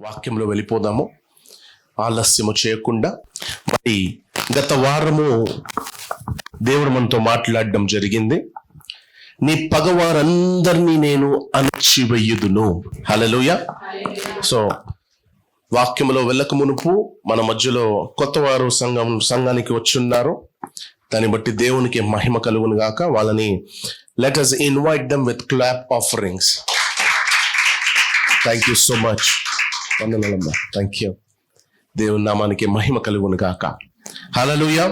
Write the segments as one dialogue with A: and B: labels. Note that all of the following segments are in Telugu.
A: వాక్యంలో వెళ్ళిపోదాము ఆలస్యము చేయకుండా. మరి గత వారము దేవుడు మనతో మాట్లాడడం జరిగింది. నీ పగవారందరినీ నేను అణచివేయుదును. హల్లెలూయా. సో వాక్యములో వెళ్ళక మునుపు మన మధ్యలో కొత్త వారు సంఘానికి వచ్చి ఉన్నారు. దాన్ని బట్టి దేవునికి మహిమ కలుగును గాక. వాళ్ళని let us invite them with clap offerings. Thank you so much. వందనాలమ్మా. Thank you. దేవుని నామానికి మహిమ కలుగును గాక. హల్లెలూయా.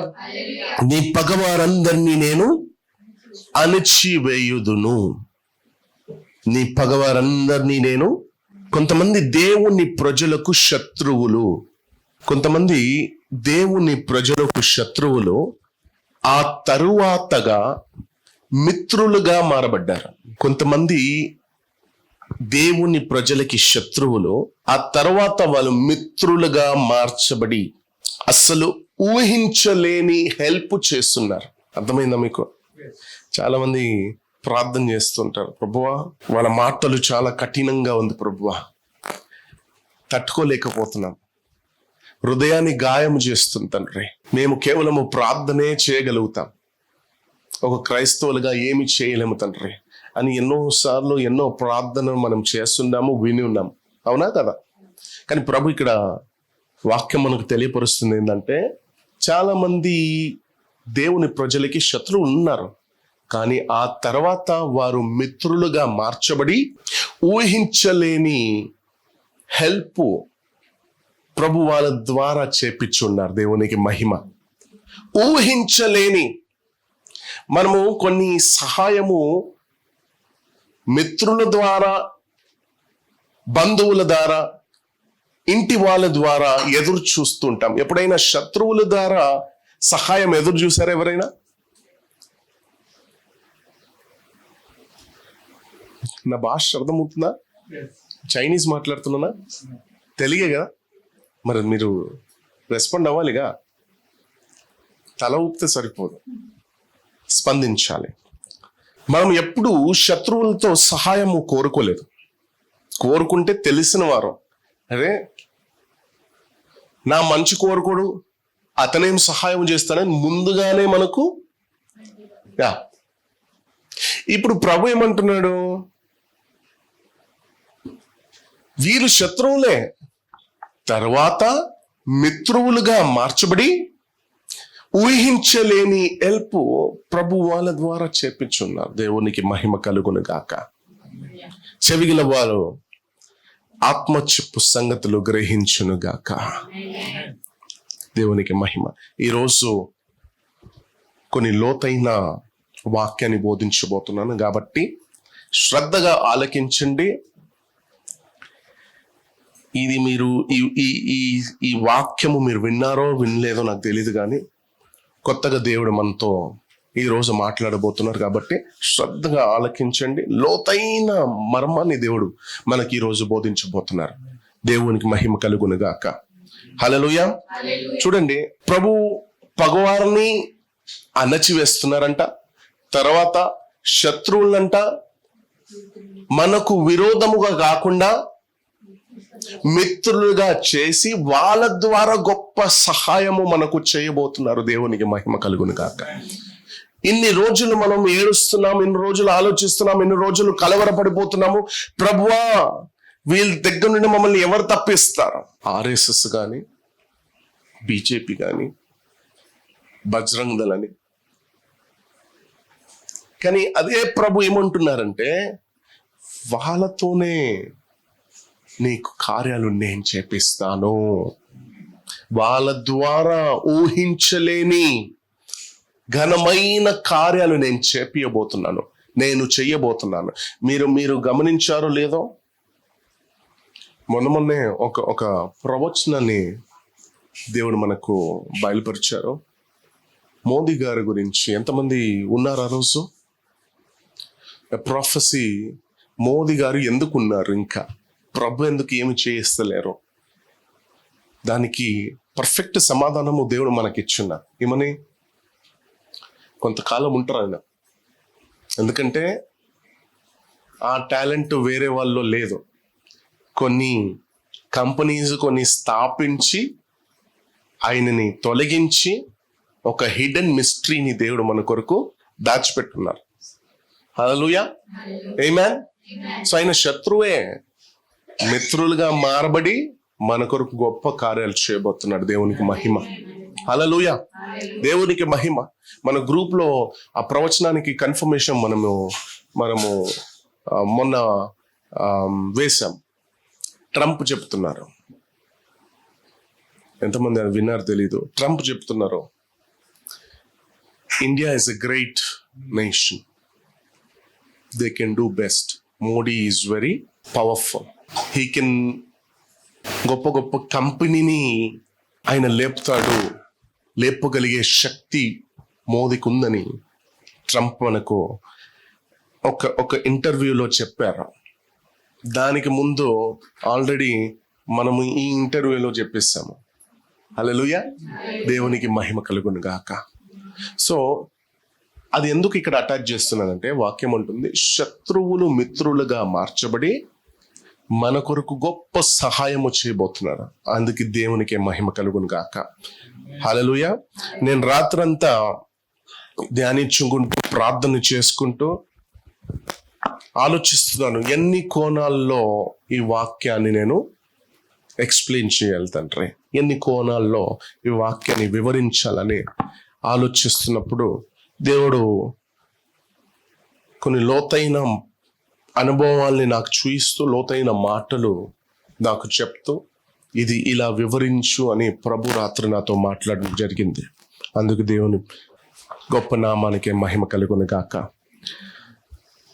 A: నీ పగవారందరినీ నేను అణచివేయుదును. నీ పగవారందరినీ నేను. కొంతమంది దేవుని ప్రజలకు శత్రువులు, కొంతమంది దేవుని ప్రజలకు శత్రువులు ఆ తరువాతగా మిత్రులుగా మారబడ్డారు. కొంతమంది దేవుని ప్రజలకి శత్రువులు ఆ తర్వాత వాళ్ళు మిత్రులుగా మార్చబడి అస్సలు ఊహించలేని హెల్ప్ చేస్తున్నారు. అర్థమైందా మీకు? చాలా మంది ప్రార్థన చేస్తుంటారు, ప్రభువా వాళ్ళ మాటలు చాలా కఠినంగా ఉంది ప్రభువా, తట్టుకోలేకపోతున్నాం, హృదయాన్ని గాయం చేస్తుంటారు. మేము కేవలము ప్రార్థనే చేయగలుగుతాం, ఒక క్రైస్తవులుగా ఏమి చేయలేము తండ్రి అని ఎన్నోసార్లు ఎన్నో ప్రార్థనలు మనం చేస్తున్నాము, విని ఉన్నాం. అవునా కదా? కానీ ప్రభు ఇక్కడ వాక్యం మనకు తెలియపరుస్తుంది ఏంటంటే, చాలా మంది దేవుని ప్రజలకి శత్రువులు ఉన్నారు, కానీ ఆ తర్వాత వారు మిత్రులుగా మార్చబడి ఊహించలేని హెల్ప్ ప్రభు వాళ్ళ ద్వారా చేపించున్నారు. దేవునికి మహిమ. ఊహించలేని, మనము కొన్ని సహాయము మిత్రుల ద్వారా, బంధువుల ద్వారా, ఇంటి వాళ్ళ ద్వారా ఎదురు చూస్తుంటాం. ఎప్పుడైనా శత్రువుల ద్వారా సహాయం ఎదురు చూసారా ఎవరైనా? నా భాష అర్థమవుతుందా? చైనీస్ మాట్లాడుతున్నానా? తెలియ కదా? మరి మీరు రెస్పాండ్ అవ్వాలిగా. తల ఊపితే సరిపోదు, స్పందించాలి. మనం ఎప్పుడు శత్రువులతో సహాయము కోరుకోలేదు. కోరుకుంటే తెలిసిన వారు, అరే నా మంచి కోరుకోడు, అతనేం సహాయం చేస్తాడని ముందుగానే మనకు. ఇప్పుడు ప్రభు ఏమంటున్నాడు? వీరు శత్రువులే, తర్వాత మిత్రువులుగా మార్చబడి ఊహించలేని హెల్ప్ ప్రభు వాళ్ళ ద్వారా చేపించున్నారు. దేవునికి మహిమ కలుగును గాక. చెవిగల వారు ఆత్మ చెప్పు సంగతులు గ్రహించును గాక. దేవునికి మహిమ. ఈరోజు కొన్ని లోతైన వాక్యాన్ని బోధించబోతున్నాను కాబట్టి శ్రద్ధగా ఆలకించండి. ఇది మీరు ఈ వాక్యము మీరు విన్నారో వినలేదో నాకు తెలియదు, కానీ కొత్తగా దేవుడు మనతో ఈరోజు మాట్లాడబోతున్నారు కాబట్టి శ్రద్ధగా ఆలకించండి. లోతైన మర్మాన్ని దేవుడు మనకి ఈరోజు బోధించబోతున్నారు. దేవునికి మహిమ కలుగును గాక. హల్లెలూయా. చూడండి, ప్రభు పగవారిని అణచివేస్తున్నారంట, తర్వాత శత్రువులంట మనకు విరోధముగా కాకుండా మిత్రులుగా చేసి వాళ్ళ ద్వారా గొప్ప సహాయము మనకు చేయబోతున్నారు. దేవునికి మహిమ కలుగును గాక. ఇన్ని రోజులు మనం ఏడుస్తున్నాం, ఇన్ని రోజులు ఆలోచిస్తున్నాం, ఇన్ని రోజులు కలవరపడిపోతున్నాము, ప్రభువా వీళ్ళ దగ్గర నుండి మమ్మల్ని ఎవరు తప్పిస్తారు? ఆర్ఎస్ఎస్ కానీ, బీజేపీ కానీ, బజరంగ్ దళ్ అని. కానీ అదే ప్రభు ఏమంటున్నారంటే, వాళ్ళతోనే నీకు కార్యాలు నేను చేపిస్తాను, వాళ్ళ ద్వారా ఊహించలేని ఘనమైన కార్యాలు నేను చేపియబోతున్నాను, నేను చెయ్యబోతున్నాను. మీరు గమనించారో లేదో, మొన్నే ఒక ప్రవచనాన్ని దేవుడు మనకు బయలుపరిచారు. మోదీ గారి గురించి ఎంతమంది ఉన్నారు ఆ రోజు? ప్రొఫెసీ. మోదీ గారు ఎందుకు ఉన్నారు, ఇంకా ప్రభు ఎందుకు ఏమి చేయిస్తలేరు? దానికి పర్ఫెక్ట్ సమాధానము దేవుడు మనకిచ్చున్నారు. ఏమని? కొంతకాలం ఉంటారు ఆయన, ఎందుకంటే ఆ టాలెంట్ వేరే వాళ్ళు లేదు. కొన్ని కంపెనీస్ కొన్ని స్థాపించి ఆయనని తొలగించి ఒక హిడెన్ మిస్టరీని దేవుడు మన కొరకు దాచిపెట్టున్నారు. హల్లెలూయా, ఆమేన్. సో ఆయన శత్రువే మిత్రులుగా మారబడి మన కొరకు గొప్ప కార్యాలు చేయబోతున్నాడు. దేవునికి మహిమ. హల్లెలూయా, దేవునికి మహిమ. మన గ్రూప్ లో ఆ ప్రవచనానికి కన్ఫర్మేషన్ మనము మొన్న వేశాం. ట్రంప్ చెప్తున్నారు, ఎంతమంది అది విన్నారు తెలీదు. ట్రంప్ చెప్తున్నారు, India is a great nation, they can do best. Modi is very powerful, he can గొప్ప గొప్ప కంపెనీని ఆయన లేపగలిగే శక్తి మోదీకి ఉందని ట్రంప్ మనకు ఒక ఇంటర్వ్యూలో చెప్పారు. దానికి ముందు ఆల్రెడీ మనము ఈ ఇంటర్వ్యూలో చెప్పేస్తాము. హల్లెలూయా, దేవునికి మహిమ కలుగును గాక. సో అది ఎందుకు ఇక్కడ అటాచ్ చేస్తున్నానంటే, వాక్యం ఉంటుంది, శత్రువులు మిత్రులుగా మార్చబడి మన కొరకు గొప్ప సహాయము చేయబోతున్నారు. అందుకే దేవునికి మహిమ కలుగును గాక. హల్లెలూయా. నేను రాత్రంతా ధ్యానించుకుంటూ ప్రార్థన చేసుకుంటూ ఆలోచిస్తున్నాను, ఎన్ని కోణాల్లో ఈ వాక్యాన్ని నేను ఎక్స్ప్లెయిన్ చేయాలి తండ్రి, ఎన్ని కోణాల్లో ఈ వాక్యాన్ని వివరించాలని ఆలోచిస్తున్నప్పుడు దేవుడు కొన్ని లోతైన అనుభవాల్ని నాకు చూయిస్తూ, లోతైన మాటలు నాకు చెప్తూ, ఇది ఇలా వివరించు అని ప్రభు రాత్రి నాతో మాట్లాడడం జరిగింది. అందుకు దేవుని గొప్ప నామానికి మహిమ కలుగును గాక.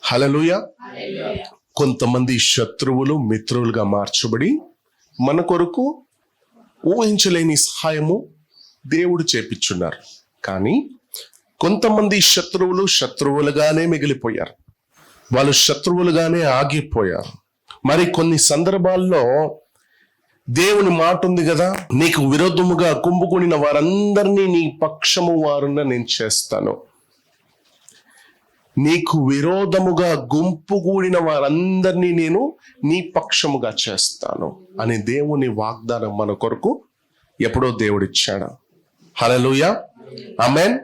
A: హల్లెలూయా. కొంతమంది శత్రువులు మిత్రులుగా మార్చబడి మన కొరకు ఊహించలేని సహాయము దేవుడు చేపిస్తున్నారు. కానీ కొంతమంది శత్రువులుగానే మిగిలిపోయారు, వాళ్ళు శత్రువులుగానే ఆగిపోయారు. మరి కొన్ని సందర్భాల్లో దేవుని మాట ఉంది కదా, నీకు విరోధముగా కుంభకూడిన వారందరినీ నీ పక్షము వారున నేను చేస్తాను. నీకు విరోధముగా గుంపు కూడిన వారందరినీ నేను నీ పక్షముగా చేస్తాను అని దేవుని వాగ్దానం మన కొరకు ఎప్పుడో దేవుడిచ్చాడు. హల్లెలూయా, ఆమేన్.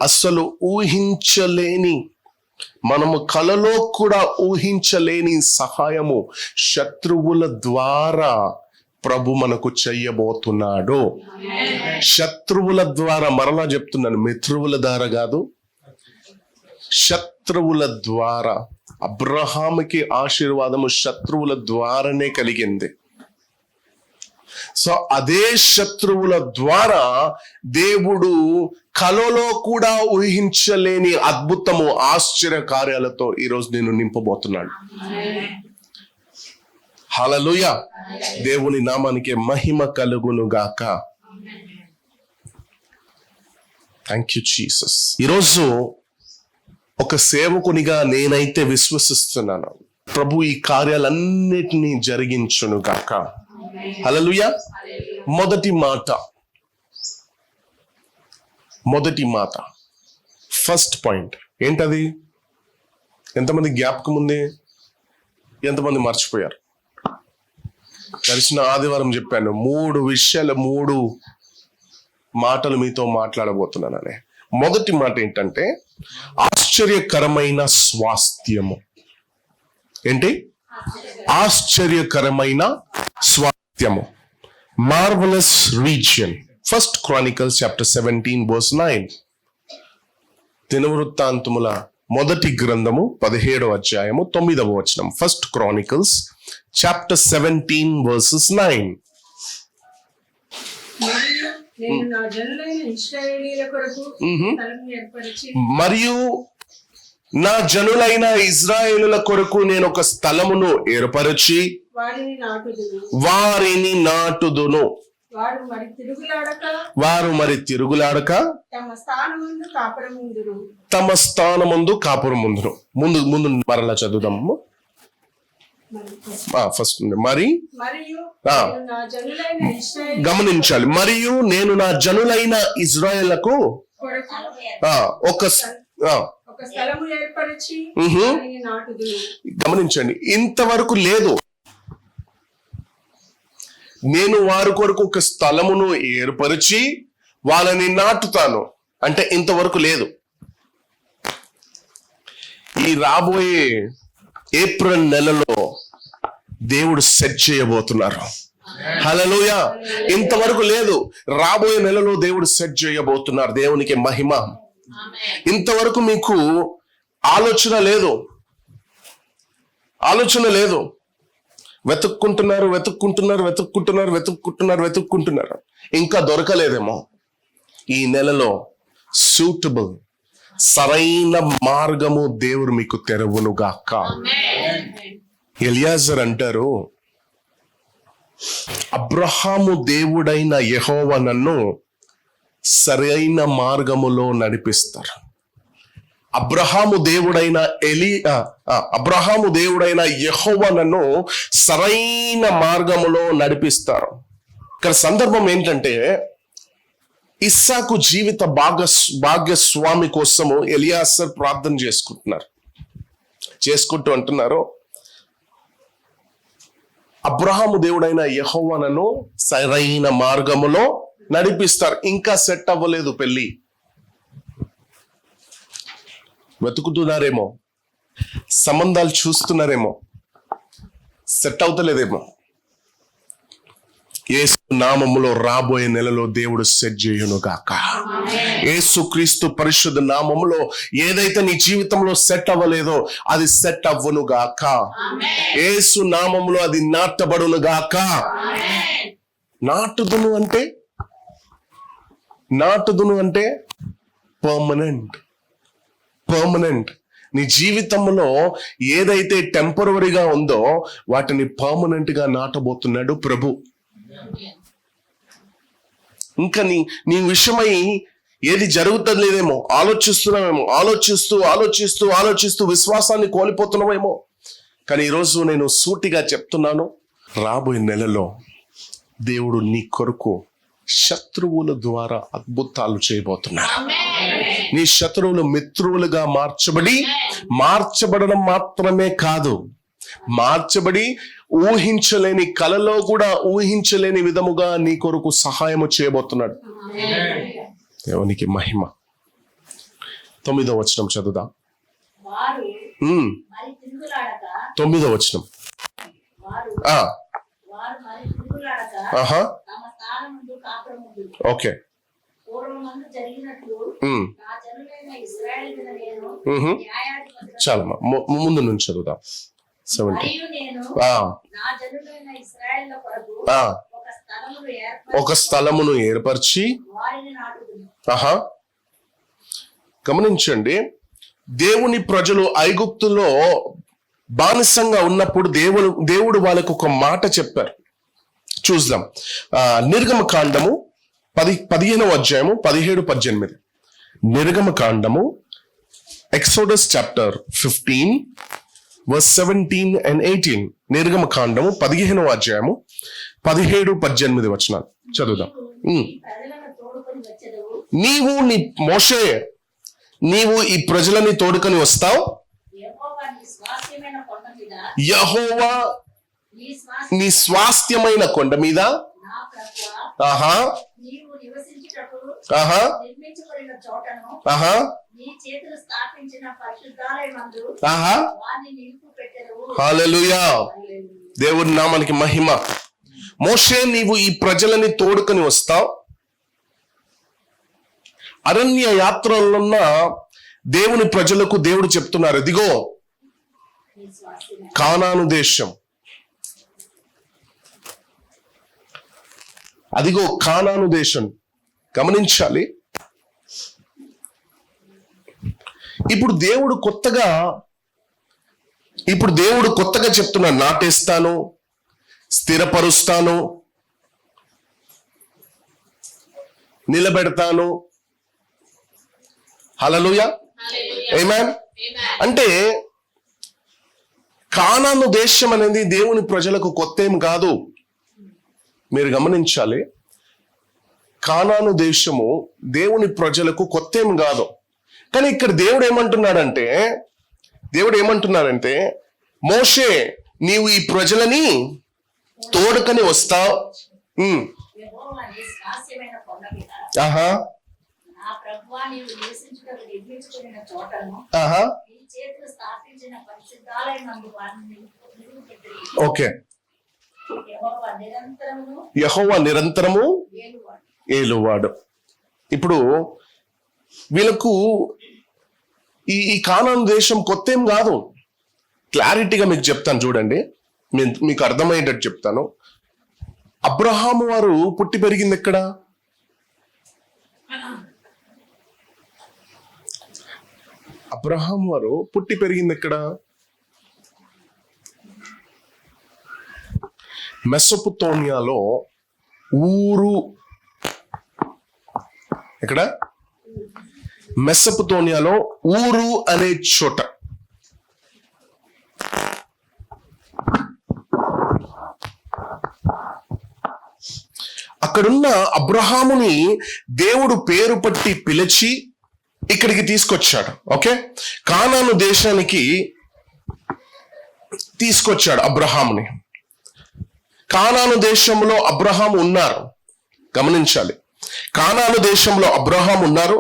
A: అస్సలు ఊహించలేని, మనము కలలో కూడా ఊహించలేని సహాయము శత్రువుల ద్వారా ప్రభు మనకు చెయ్యబోతున్నాడు. శత్రువుల ద్వారా, మరలా చెప్తున్నాను, మిత్రువుల ద్వారా కాదు, శత్రువుల ద్వారా. అబ్రహాముకి ఆశీర్వాదము శత్రువుల ద్వారానే కలిగింది. సో అదే శత్రువుల ద్వారా దేవుడు కలలో కూడా ఊహించలేని అద్భుతము, ఆశ్చర్య కార్యాలతో ఈరోజు నేను నింపబోతున్నాడు. హల్లెలూయా, దేవుని నామానికి మహిమ కలుగును గాక. Thank you Jesus. ఈరోజు ఒక సేవకునిగా నేనైతే విశ్వసిస్తున్నాను, ప్రభు ఈ కార్యాలన్నిటినీ జరిగించును గాక. హల్లెలూయా. మొదటి మాట ఫస్ట్ పాయింట్ ఏంటది? ఎంతమంది జ్ఞాపకం ఉంది? ఎంతమంది మర్చిపోయారు? గడిచిన ఆదివారం చెప్పాను, 3 విషయాలు, 3 మాటలు మీతో మాట్లాడబోతున్నాననే. మొదటి మాట ఏంటంటే ఆశ్చర్యకరమైన స్వాస్థ్యము. ఏంటి? ఆశ్చర్యకరమైన స్వాస్థ్యము, marvellous region. 1 Chronicles chapter 17 verse 9. దినవృత్తాంతముల మొదటి గ్రంథము 17వ అధ్యాయము 9వ వచనం. 1 Chronicles chapter 17 verses 9.
B: మరియు నా జనులైన ఇశ్రాయేలీయుల కొరకు
A: మరియు నా జనులైన ఇశ్రాయేలుల కొరకు నేను ఒక స్థలమును ఏర్పరచి వారిని నాటుదును. వారు మరి తిరుగులాడక తమ స్థానమందు కాపురముందును. ముందు మరలా చదువుదాము. ఫస్ట్ మరి గమనించాలి. మరియు నేను నా జనులైన ఇజ్రాయేలులకు గమనించండి, ఇంతవరకు లేదు. నేను వారి కొరకు ఒక స్థలమును ఏర్పరిచి వాళ్ళని నాటుతాను. అంటే ఇంతవరకు లేదు. ఈ రాబోయే ఏప్రిల్ నెలలో దేవుడు సెట్ చేయబోతున్నారు. హల్లెలూయా. ఇంతవరకు లేదు, రాబోయే నెలలో దేవుడు సెట్ చేయబోతున్నారు. దేవునికి మహిమ. ఇంతవరకు మీకు ఆలోచన లేదు. వెతుక్కుంటున్నారు. ఇంకా దొరకలేదేమో. ఈ నెలలో సూటబుల్ సరైన మార్గము దేవుడు మీకు తెరవునుగాక. ఎలియాజర్ అంటారు, అబ్రహాము దేవుడైన యెహోవా నన్ను సరైన మార్గములో నడిపిస్తారు. అబ్రహాము దేవుడైన యెహోవా నన్ను సరైన మార్గములో నడిపిస్తారు. ఇక్కడ సందర్భం ఏంటంటే, ఇస్సాకు జీవిత భాగ్యస్వామి కోసము ఎలియాజర్ ప్రార్థన చేసుకుంటూ అంటున్నారు, అబ్రహాము దేవుడైన యెహోవా నన్ను సరైన మార్గములో నడిపిస్తారు. ఇంకా సెట్ అవ్వలేదు పెళ్లి. వెతుకుతున్నారేమో, సంబంధాలు చూస్తున్నారేమో, సెట్ అవుతలేదేమో. యేసు నామములో రాబోయే నెలలో దేవుడు సెట్ చేయునుగాక. యేసుక్రీస్తు పరిశుద్ధ నామములో ఏదైతే నీ జీవితంలో సెట్ అవ్వలేదో అది సెట్ అవ్వనుగాక. యేసు నామములో అది నాటబడునుగాక. నాటుదును అంటే పర్మనెంట్. నీ జీవితంలో ఏదైతే టెంపరరీగా ఉందో వాటిని పర్మనెంట్ గా నాటబోతున్నాడు ప్రభు. ఇంకా నీ విషయమై ఏది జరుగుతుందేమో ఆలోచిస్తున్నామేమో, ఆలోచిస్తూ విశ్వాసాన్ని కోల్పోతున్నామేమో. కానీ ఈరోజు నేను సూటిగా చెప్తున్నాను, రాబోయే నెలలో దేవుడు నీ కొరకు శత్రువుల ద్వారా అద్భుతాలు చేయబోతున్నారు. నీ శత్రువులు మిత్రువులుగా మార్చబడడం మాత్రమే కాదు, మార్చబడి ఊహించలేని, కలలో కూడా ఊహించలేని విధముగా నీ కొరకు సహాయము చేయబోతున్నాడు. దేవునికి మహిమ. 9వ వచనం చదువుదాం. 9వ వచనం. ఓకే. చాలా ముందు నుంచి చదువుదాం. 17. ఒక స్థలమును ఏర్పరిచి. గమనించండి, దేవుని ప్రజలు ఐగుప్తులో బానిసంగా ఉన్నప్పుడు దేవుడు వాళ్ళకు ఒక మాట చెప్పారు. చూద్దాం. నిర్గమకాండము 15వ అధ్యాయము 17-18. నిర్గమకాండము, ఎక్సోడస్ చాప్టర్ 15 verse 17 and 18. నిర్గమకాండము 15వ అధ్యాయము 17-18 వచనాలు చదువుదాం. నీవు ఈ ప్రజలని తోడుకొని వస్తావు. యెహోవా నీ స్వాస్థ్యమైన కొండ మీద హల్లెలూయా. దేవుని నామానికి మహిమ. మోషే, నీవు ఈ ప్రజలని తోడుకొని వస్తావు. అరణ్య యాత్రలున్న దేవుని ప్రజలకు దేవుడు చెప్తున్నారు, ఇదిగో కానాను దేశం, అదిగో కానాను దేశం. గమనించాలి. ఇప్పుడు దేవుడు కొత్తగా చెప్తున్నాడు, నాటేస్తాను, స్థిరపరుస్తాను, నిలబెడతాను. హల్లెలూయా, ఆమేన్. అంటే కానాను దేశం అనేది దేవుని ప్రజలకు కొత్త ఏం కాదు. మీరు గమనించాలి, కానాను దేశము దేవుని ప్రజలకు కొత్త ఏం కాదు. కానీ ఇక్కడ దేవుడు ఏమంటున్నారంటే, మోషే, నీవు ఈ ప్రజలని తోడుకొని వస్తావు.
C: యెహోవా నీ శ్వాస్యమైన కొండ మీద
A: ఆహా
C: నా ప్రభువా నీవు నివసించుటకు నిర్మించుకున్న చోటను
A: ఆహా
C: నీ చేతులు స్థాపించిన పరిశుద్ధాలయమందు వారిని నిలువబెట్టిరి.
A: ఓకే.
C: యెహోవా నిరంతరము
A: యెహోవా నిరంతరము
C: ఏలువాడు.
A: ఏలువాడు. ఇప్పుడు వీళ్ళకు ఈ కానాను దేశం కొత్త ఏం కాదు. క్లారిటీగా మీకు చెప్తాను చూడండి, మీకు అర్థమయ్యేటట్టు చెప్తాను. అబ్రహాము వారు పుట్టి పెరిగింది ఎక్కడ? అబ్రహాం వారు పుట్టి పెరిగింది ఎక్కడ? మెసొపొతేమియాలో ఊరు. ఎక్కడ? మెసొపొతేమియాలో ఊరు అనే చోట. అక్కడున్న అబ్రహాముని దేవుడు పేరు పట్టి పిలిచి ఇక్కడికి తీసుకొచ్చాడు. ఓకే, కానాను దేశానికి తీసుకొచ్చాడు అబ్రహాముని. కానాను దేశంలో అబ్రహాం ఉన్నారు, గమనించాలి. కానాను దేశంలో అబ్రహాం ఉన్నారు.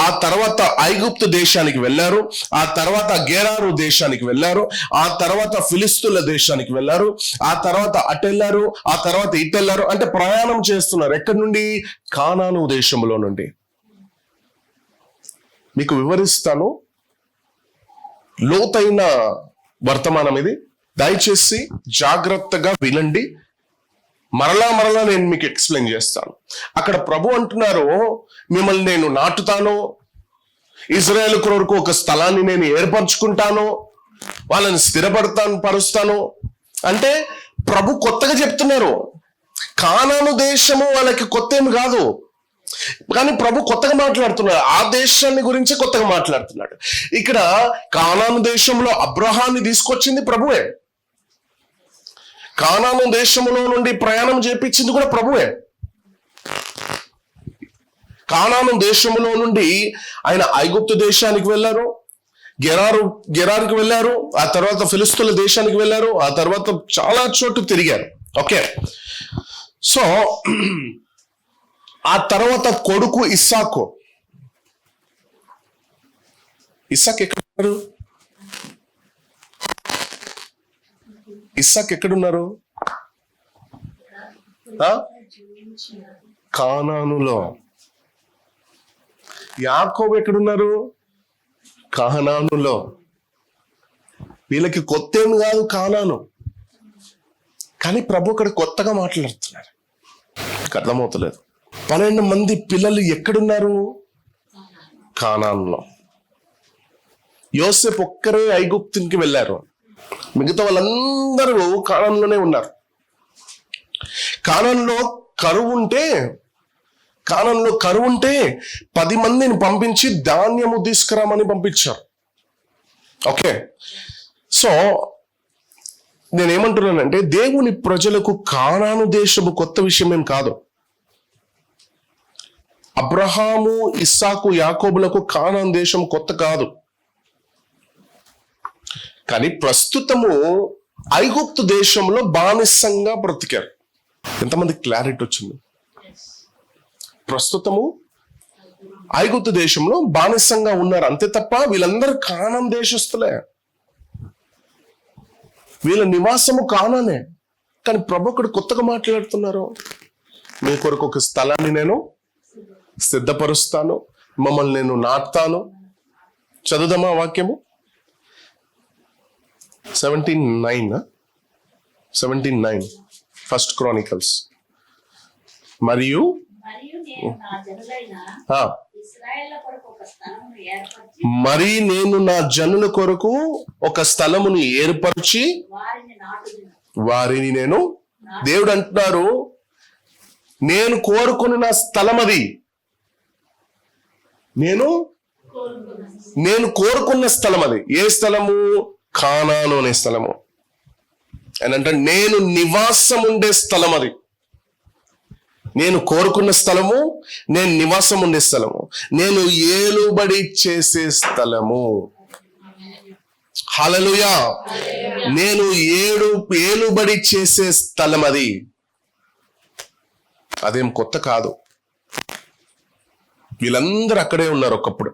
A: ఆ తర్వాత ఐగుప్తు దేశానికి వెళ్ళారు. ఆ తర్వాత గెరారు దేశానికి వెళ్ళారు. ఆ తర్వాత ఫిలిస్తీన్ల దేశానికి వెళ్ళారు. ఆ తర్వాత అటెళ్ళారు. ఆ తర్వాత ఇటెళ్ళారు. అంటే ప్రయాణం చేస్తున్నారు. ఎక్కడి నుండి? కానాను దేశంలో నుండి. మీకు వివరిస్తాను, లోతైన వర్తమానం ఇది. దయచేసి జాగ్రత్తగా వినండి. మరలా నేను మీకు ఎక్స్ప్లెయిన్ చేస్తాను. అక్కడ ప్రభు అంటున్నారు, మిమ్మల్ని నేను నాటుతాను, ఇజ్రాయేల్ కొరకు ఒక స్థలాన్ని నేను ఏర్పరచుకుంటాను, వాళ్ళని పరుస్తాను అంటే ప్రభు కొత్తగా చెప్తున్నారు. కానాను దేశము వాళ్ళకి కొత్త ఏమి కాదు, కానీ ప్రభు కొత్తగా మాట్లాడుతున్నాడు. ఆ దేశాన్ని గురించి కొత్తగా మాట్లాడుతున్నాడు. ఇక్కడ కానాను దేశంలో అబ్రహాన్ని తీసుకొచ్చింది ప్రభువే. కానాను దేశంలో నుండి ప్రయాణం చేపించింది కూడా ప్రభువే. కానాను దేశంలో నుండి ఆయన ఐగుప్తు దేశానికి వెళ్ళారు, గెరారుకి వెళ్ళారు, ఆ తర్వాత ఫిలిస్తీన్ల దేశానికి వెళ్ళారు, ఆ తర్వాత చాలా చోటు తిరిగారు. ఓకే, సో ఆ తర్వాత కొడుకు ఇస్సాకు ఎక్కడున్నారు? ఇస్సాకు ఎక్కడున్నారు? కానానులో. యాకోబు ఎక్కడున్నారు? కానానులో. వీళ్ళకి కొత్త ఏమి కాదు కానాను, కానీ ప్రభు అక్కడ కొత్తగా మాట్లాడుతున్నారు. అర్థమవుతలేదు. 12 మంది పిల్లలు ఎక్కడున్నారు? కానానులో. యోసేపు ఒక్కరే ఐగుప్తునికి వెళ్ళారు, మిగతా వాళ్ళందరూ కానానులోనే ఉన్నారు. కానానులో కరువు ఉంటే 10 మందిని పంపించి ధాన్యము తీసుకురామని పంపించారు. ఓకే, సో నేనేమంటున్నానంటే దేవుని ప్రజలకు కానాను దేశము కొత్త విషయం ఏం కాదు. అబ్రహాము, ఇస్సాకు, యాకోబులకు కానాను దేశం కొత్త కాదు. కానీ ప్రస్తుతము ఐగుప్తు దేశంలో బానిసంగా బ్రతికారు. ఎంతమంది క్లారిటీ వచ్చింది? ప్రస్తుతము ఐగుప్తు దేశంలో బానిసంగా ఉన్నారు, అంతే తప్ప వీళ్ళందరూ కానాను దేశస్తులే. వీళ్ళ నివాసము కానానే. కానీ ప్రభు ఒకడు కొత్తగా మాట్లాడుతున్నారు, మీ కొరకు ఒక స్థలాన్ని నేను సిద్ధపరుస్తాను, మమ్మల్ని నేను నాటుతాను. చదువుదామా వాక్యము? 17:9 ఫస్ట్ క్రానికల్స్. మరియు
C: నేను నా జనులైన ఇశ్రాయేళ్ల కొరకు ఒక స్థలమును ఏర్పరచి
A: నేను నా జనుల కొరకు ఒక స్థలమును ఏర్పరిచి వారిని నేను. దేవుడు అంటున్నారు, నేను కోరుకున్న స్థలం అది. నేను కోరుకున్న స్థలం అది. ఏ స్థలము? కానాను అనే స్థలము. అంటే నేను నివాసం ఉండే స్థలం అది. నేను కోరుకున్న స్థలము, నేను నివాసం ఉండే స్థలము, నేను ఏలుబడి చేసే స్థలము. హల్లెలూయా. నేను ఏలుబడి చేసే స్థలం అది. అదేం కొత్త కాదు. వీళ్ళందరూ అక్కడే ఉన్నారు ఒకప్పుడు.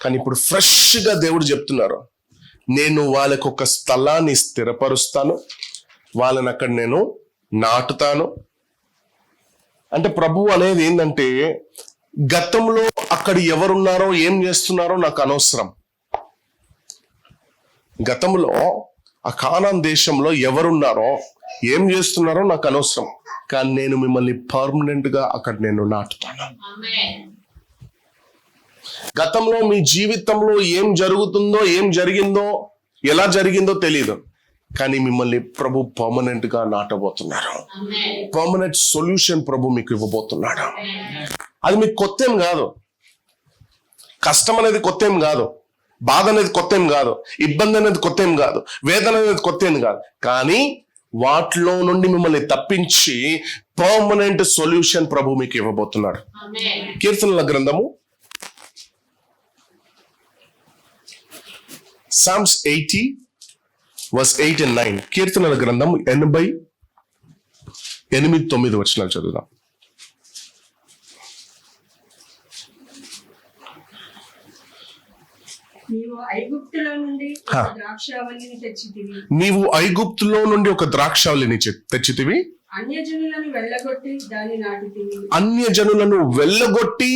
A: కానీ ఇప్పుడు ఫ్రెష్గా దేవుడు చెప్తున్నారు, నేను వాళ్ళకు ఒక స్థలాన్ని స్థిరపరుస్తాను, వాళ్ళని అక్కడ నేను నాటుతాను. అంటే ప్రభువు అనేది ఏంటంటే, గతంలో అక్కడ ఎవరున్నారో ఏం చేస్తున్నారో నాకు అనవసరం. గతంలో ఆ కానాన్ దేశంలో ఎవరున్నారో ఏం చేస్తున్నారో నాకు అనవసరం, కానీ నేను మిమ్మల్ని పర్మనెంట్ గా అక్కడ నేను నాటుతాను. గతంలో మీ జీవితంలో ఏం జరుగుతుందో, ఏం జరిగిందో, ఎలా జరిగిందో తెలియదు, కానీ మిమ్మల్ని ప్రభు పర్మనెంట్ గా నాటబోతున్నారు. పర్మనెంట్ సొల్యూషన్ ప్రభు మీకు ఇవ్వబోతున్నాడు. అది మీకు కొత్త ఏం కాదు. కష్టం అనేది కొత్త ఏం కాదు, బాధ అనేది కొత్త ఏం కాదు, ఇబ్బంది అనేది కొత్త ఏం కాదు, వేదన అనేది కొత్త ఏం కాదు. కానీ వాటిలో నుండి మిమ్మల్ని తప్పించి పర్మనెంట్ సొల్యూషన్ ప్రభు మీకు ఇవ్వబోతున్నాడు. కీర్తనల గ్రంథము Psalms 80 verse 8 and 9. కీర్తనల గ్రంథం 88-9 వచనాలు చదువుదాం.
B: నీవు ఐగుప్తులో నుండి ఒక ద్రాక్షావల్లిని తెచ్చితివి.
A: నీవు ఐగుప్తులో నుండి ఒక ద్రాక్షావల్లిని తెచ్చితివి.
B: అన్యజనులను వెళ్ళగొట్టి దాన్ని నాటితివి.
A: అన్యజనులను వెళ్ళగొట్టి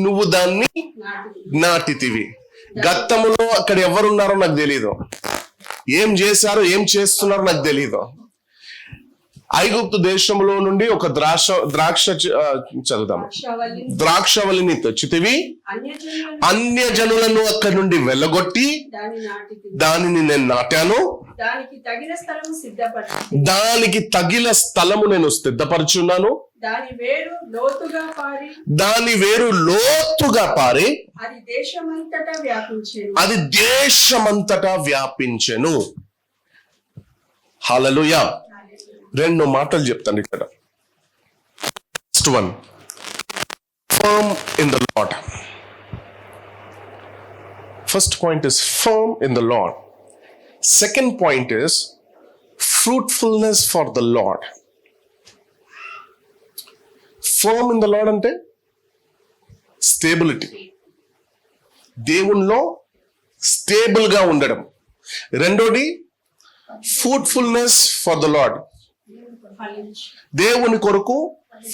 A: నువ్వు దాన్ని నాటితివి. గతంలో అక్కడ ఎవరున్నారో నాకు తెలీదు, ఏం చేశారో ఏం చేస్తున్నారో నాకు తెలీదు. ఐగుప్తు దేశంలో నుండి ఒక ద్రాక్షవల్లిని తెచ్చితివి. అన్యజనులను అక్కడి నుండి వెళ్ళగొట్టి దానిని నేను నాటాను.
B: దానికి
A: తగిన స్థలము నేను సిద్ధపరచున్నాను.
B: దాని
A: వేరు లోతుగా పారి అది దేశమంతటా వ్యాపించెను. హల్లెలూయా. రెండు మాటలు చెప్తాను ఇక్కడ. First one, firm in the Lord. First point is firm in the Lord. Second point is fruitfulness for the Lord. Firm in the Lord అంటే స్టేబిలిటీ, దేవునిలో స్టేబుల్ గా ఉండడం. రెండోది ఫ్రూట్ఫుల్నెస్ ఫర్ ద లార్డ్, దేవుని కొరకు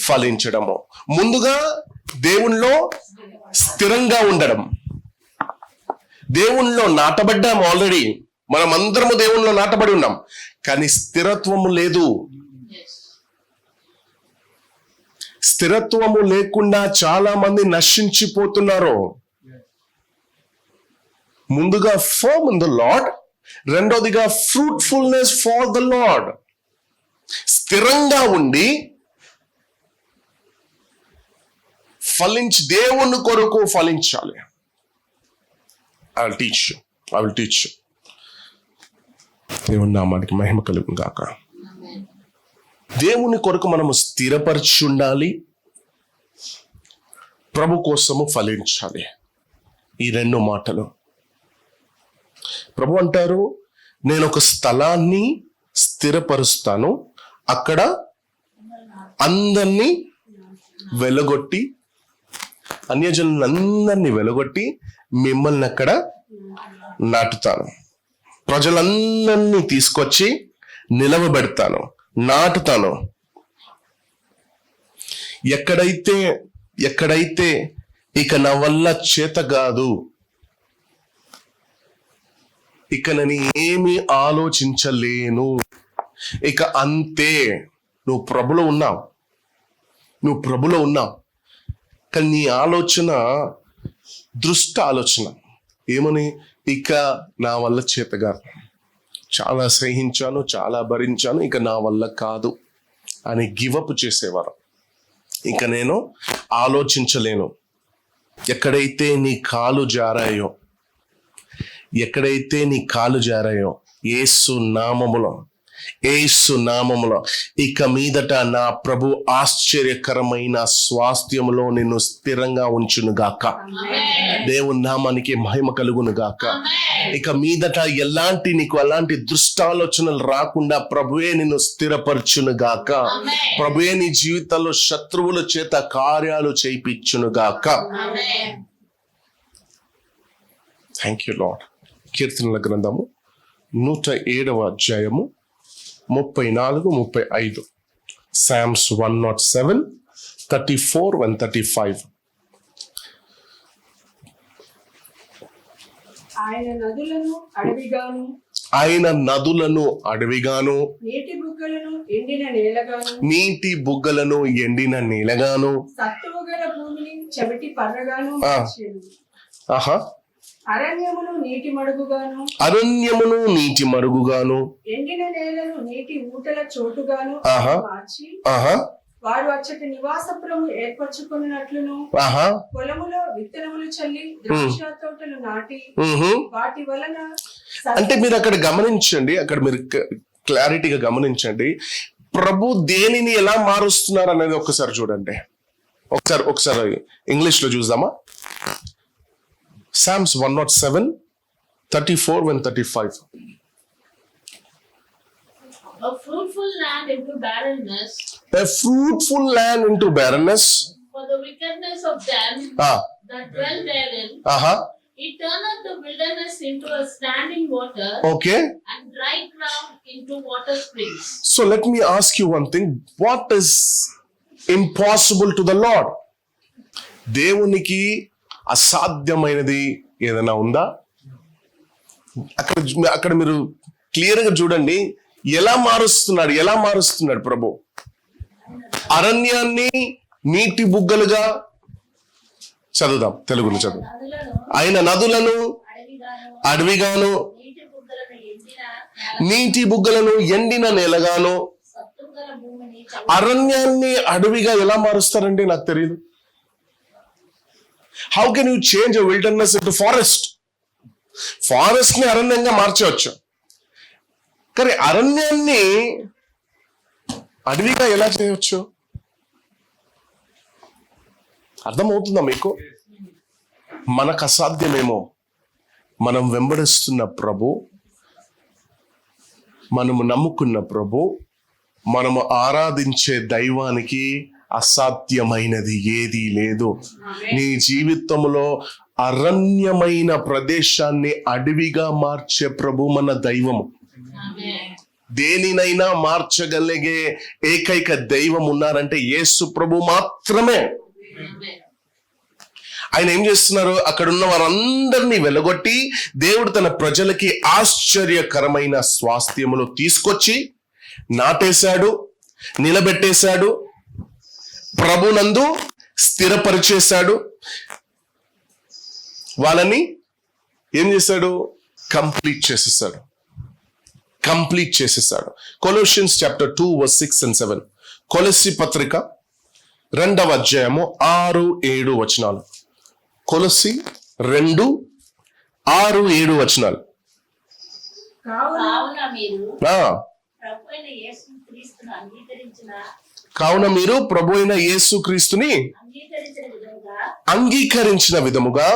A: ఫలించడము. ముందుగా దేవునిలో స్థిరంగా ఉండడం. దేవునిలో నాటబడ్డాము ఆల్రెడీ, మనం అందరము దేవునిలో నాటబడి ఉన్నాం, కానీ స్థిరత్వము లేదు. స్థిరత్వము లేకుండా చాలా మంది నశించిపోతున్నారు. ముందుగా ఫర్మ్ ఇన్ ద లార్డ్, రెండోదిగా ఫ్రూట్ఫుల్నెస్ ఫర్ ద లార్డ్. స్థిరంగా ఉండి ఫలించి దేవుని కొరకు ఫలించాలి. I will teach you. దేవుని నామానికి మహిమ కలుగును గాక. దేవుని కొరకు మనము స్థిరపరిచి ఉండాలి, ప్రభు కోసము ఫలించాలి. ఈ రెండు మాటలు ప్రభు అంటారు, నేను ఒక స్థలాన్ని స్థిరపరుస్తాను, అక్కడ అందరినీ వెలగొట్టి, అన్యజనులందరినీ వెలగొట్టి మిమ్మల్ని అక్కడ నాటుతాను. ప్రజలందరినీ తీసుకొచ్చి నిలవబెడతాను, నాటుతాను. ఎక్కడైతే ఇక నా వల్ల చేత కాదు, ఇక నేను ఏమీ ఆలోచించలేను, ఇక అంతే. నువ్వు ప్రభులో ఉన్నావు, కానీ నీ ఆలోచన దృష్ట ఆలోచన ఏమని, ఇక నా వల్ల చేత కాదు, చాలా సహించాను, చాలా భరించాను, ఇక నా వల్ల కాదు అని గివప్ చేసేవారు. ఇక నేను ఆలోచించలేను. ఎక్కడైతే నీ కాలు జారాయో యేసు నామములో ఇక మీదట నా ప్రభు ఆశ్చర్యకరమైన స్వాస్థ్యములో నిన్ను స్థిరంగా ఉంచును గాక. దేవుని నామానికి మహిమ కలుగును గాక. ఇక మీదట ఎలాంటి నీకు అలాంటి దుష్టాలోచనలు రాకుండా ప్రభువే నిన్ను స్థిరపరచును గాక. ప్రభువే నీ జీవితంలో శత్రువుల చేత కార్యాలు చేయించును గాక. Thank you lord. కీర్తనల గ్రంథము 107వ అధ్యాయము 34-35. Psalms 107, 34 and 35.
B: ఆయన నదులను అడవిగాను,
A: ఆయన నదులను అడవిగాను,
B: నీటి బుగ్గలను ఎండిన నేలగాను,
A: నీటి బుగ్గలను ఎండిన నీలగాను,
B: సత్తువు గల భూమిని చెవిటి పర్రగాను
A: ఆ.
B: మార్చెను.
A: ఆహా,
B: అరణ్యమును నీటి మడుగుగాను,
A: అరణ్యమును నీటి మరుగుగాను,
B: ఎండిన నేలను నీటి ఊటల చోటుగాను
A: ఆహా.
B: మార్చి
A: ఆహా,
B: వారు అచ్చటి నివాసపురము ఏర్పరచుకున్నట్లును,
A: ఆహా,
B: పొలములో విత్తనములు చల్లి ద్రాక్ష తోటలు నాటి
A: మ్హూ.
B: వాటి వలన
A: అంటే మీరు అక్కడ గమనించండి, అక్కడ మీరు క్లారిటీగా గమనించండి. ప్రభు దేనిని ఎలా మారుస్తున్నారు అనేది ఒకసారి చూడండి. ఒకసారి ఇంగ్లీష్ లో చూద్దామా? Psalms 107, 34 and 35.
C: A fruitful land into barrenness,
A: A fruitful land into barrenness.
C: for the wickedness of them
A: Ah,
C: that dwell therein.
A: aha,
C: He turneth the wilderness into a standing water,
A: okay.
C: and dry ground into water springs.
A: So let me ask you one thing. What is impossible to the Lord? దేవునికి అసాధ్యమైనది ఏదైనా ఉందా? అక్కడ మీరు క్లియర్ గా చూడండి. ఎలా మారుస్తున్నాడు ప్రభు? అరణ్యాన్ని నీటి బుగ్గలుగా, చదువుదాం, తెలుగులో చదువు.
C: నదులను
A: ఆయన నదులను
C: అడవిగాను,
A: అడవిగాను,
C: నీటి బుగ్గలను ఎండిన
A: నీటి బుగ్గలను ఎండిన నేలగాను.
C: సత్తుగల భూమిని
A: అరణ్యాన్ని అడవిగా ఎలా మారుస్తారండి? నాకు తెలియదు. How can you change a wilderness into forest? Forest ని అరణ్యంగా మార్చవచ్చు, కానీ అరణ్యాన్ని అడవిగా ఎలా చేయవచ్చు? అర్థమవుతుందా మీకు? మనకు అసాధ్యమేమో, మనం వెంబడిస్తున్న ప్రభు, మనము నమ్ముకున్న ప్రభు, మనము ఆరాధించే దైవానికి అసాధ్యమైనది ఏదీ లేదు. నీ జీవితంలో అరణ్యమైన ప్రదేశాన్ని అడవిగా మార్చే ప్రభు మన దైవము. దేనినైనా మార్చగలిగే ఏకైక దైవం ఉన్నారంటే యేసు ప్రభు మాత్రమే. ఆయన ఏం చేస్తున్నారు? అక్కడ ఉన్న వారందరినీ వెలగొట్టి దేవుడు తన ప్రజలకి ఆశ్చర్యకరమైన స్వాస్థ్యములు తీసుకొచ్చి నాటేశాడు, నిలబెట్టేశాడు, ప్రభునందు స్థిరపరిచేశాడు. వాళ్ళని ఏం చేశాడు? కంప్లీట్ చేసేసాడు. Colossians chapter 2 verse 6 and 7. కొలస్సీ పత్రిక 2వ అధ్యాయము 6-7 వచనాలు. కొలస్సీ 2:6-7 వచనాలు.
B: కావున
C: కావున మీరు ప్రభు అయిన యేసుక్రీస్తుని
A: అంగీకరించిన విధముగా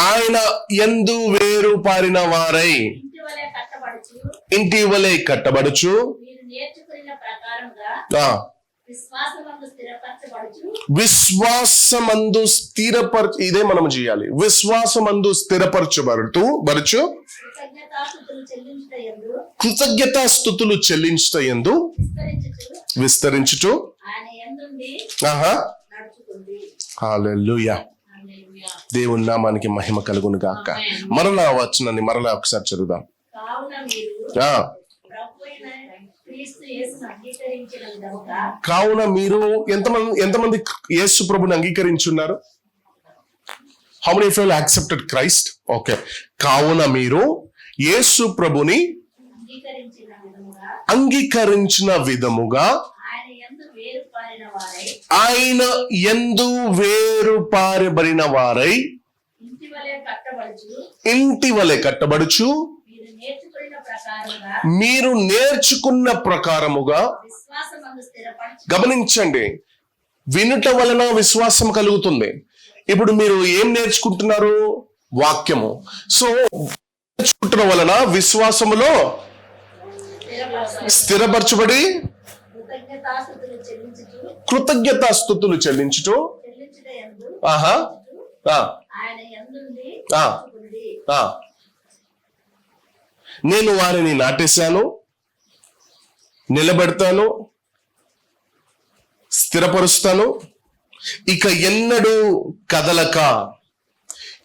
A: ఆయన యందు వేరు పారిన వారై ఇంటి వలె కట్టబడుచు
C: మీరు నేర్చుకున్న ప్రకారంగా
A: విశ్వాసమందు స్థిరపరచు. ఇదే మనం చేయాలి. విశ్వాసమందు స్థిరపరచబడుతూ కృతజ్ఞతాస్తుతులు చెల్లించుటయందు విస్తరించుచు. హల్లెలూయా. దేవుని నామానికి మహిమ కలుగును గాక. మరలా వచనాన్ని మరలా ఒకసారి చదువుదాం. కావున మీరు ఎంతమంది యేసు ప్రభుని అంగీకరించున్నారు? How many of you accepted Christ? Okay. కావున మీరు యేసు ప్రభుని అంగీకరించిన విధముగా ఆయన యందు వేరు పారబడిన వారై ఇంటి వలె కట్టబడుచు మీరు నేర్చుకున్న ప్రకారముగా. గమనించండి, వినుట వలన విశ్వాసం కలుగుతుంది. ఇప్పుడు మీరు ఏం నేర్చుకుంటున్నారు? వాక్యము. సో నేర్చుకుంటున్న వలన విశ్వాసములో స్థిరపరచబడి కృతజ్ఞతాస్తుతులు చెల్లించుటూ ఆహా నేను వారిని నాటేశాను, నిలబెడతాను, స్థిరపరుస్తాను, ఇక ఎన్నడూ కదలక,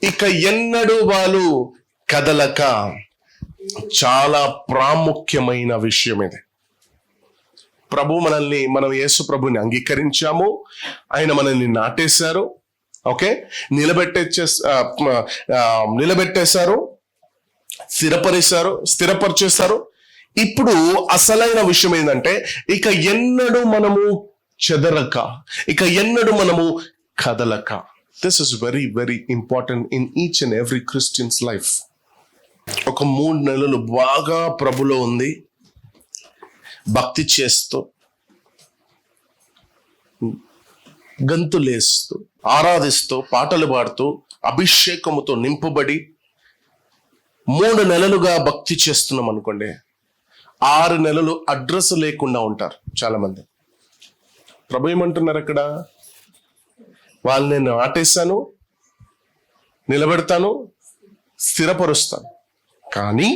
A: ఇక ఎన్నడూ వాళ్ళు కదలక. చాలా ప్రాముఖ్యమైన విషయం ఇది. మనం యేసు ప్రభుని అంగీకరించాము, ఆయన మనల్ని నాటేశారు, ఓకే, నిలబెట్టేశారు, స్థిరపరిచేశారు. ఇప్పుడు అసలైన విషయం ఏంటంటే ఇక ఎన్నడూ మనము చెదరక, ఇక ఎన్నడూ మనము కదలక. This is very very important in each and every Christians life. ఒక 3 నెలలు బాగా ప్రభులో ఉంది, భక్తి చేస్తూ, గంతులేస్తూ, ఆరాధిస్తూ, పాటలు పాడుతూ, అభిషేకముతో నింపబడి 3 నెలలుగా భక్తి చేస్తున్నాం అనుకోండి, 6 నెలలు అడ్రస్ లేకుండా ఉంటారు చాలా మంది. ప్రభు ఏమంటున్నారు అక్కడ? వాళ్ళని నేను ఆటేశాను, నిలబెడతాను, స్థిరపరుస్తాను, కానీ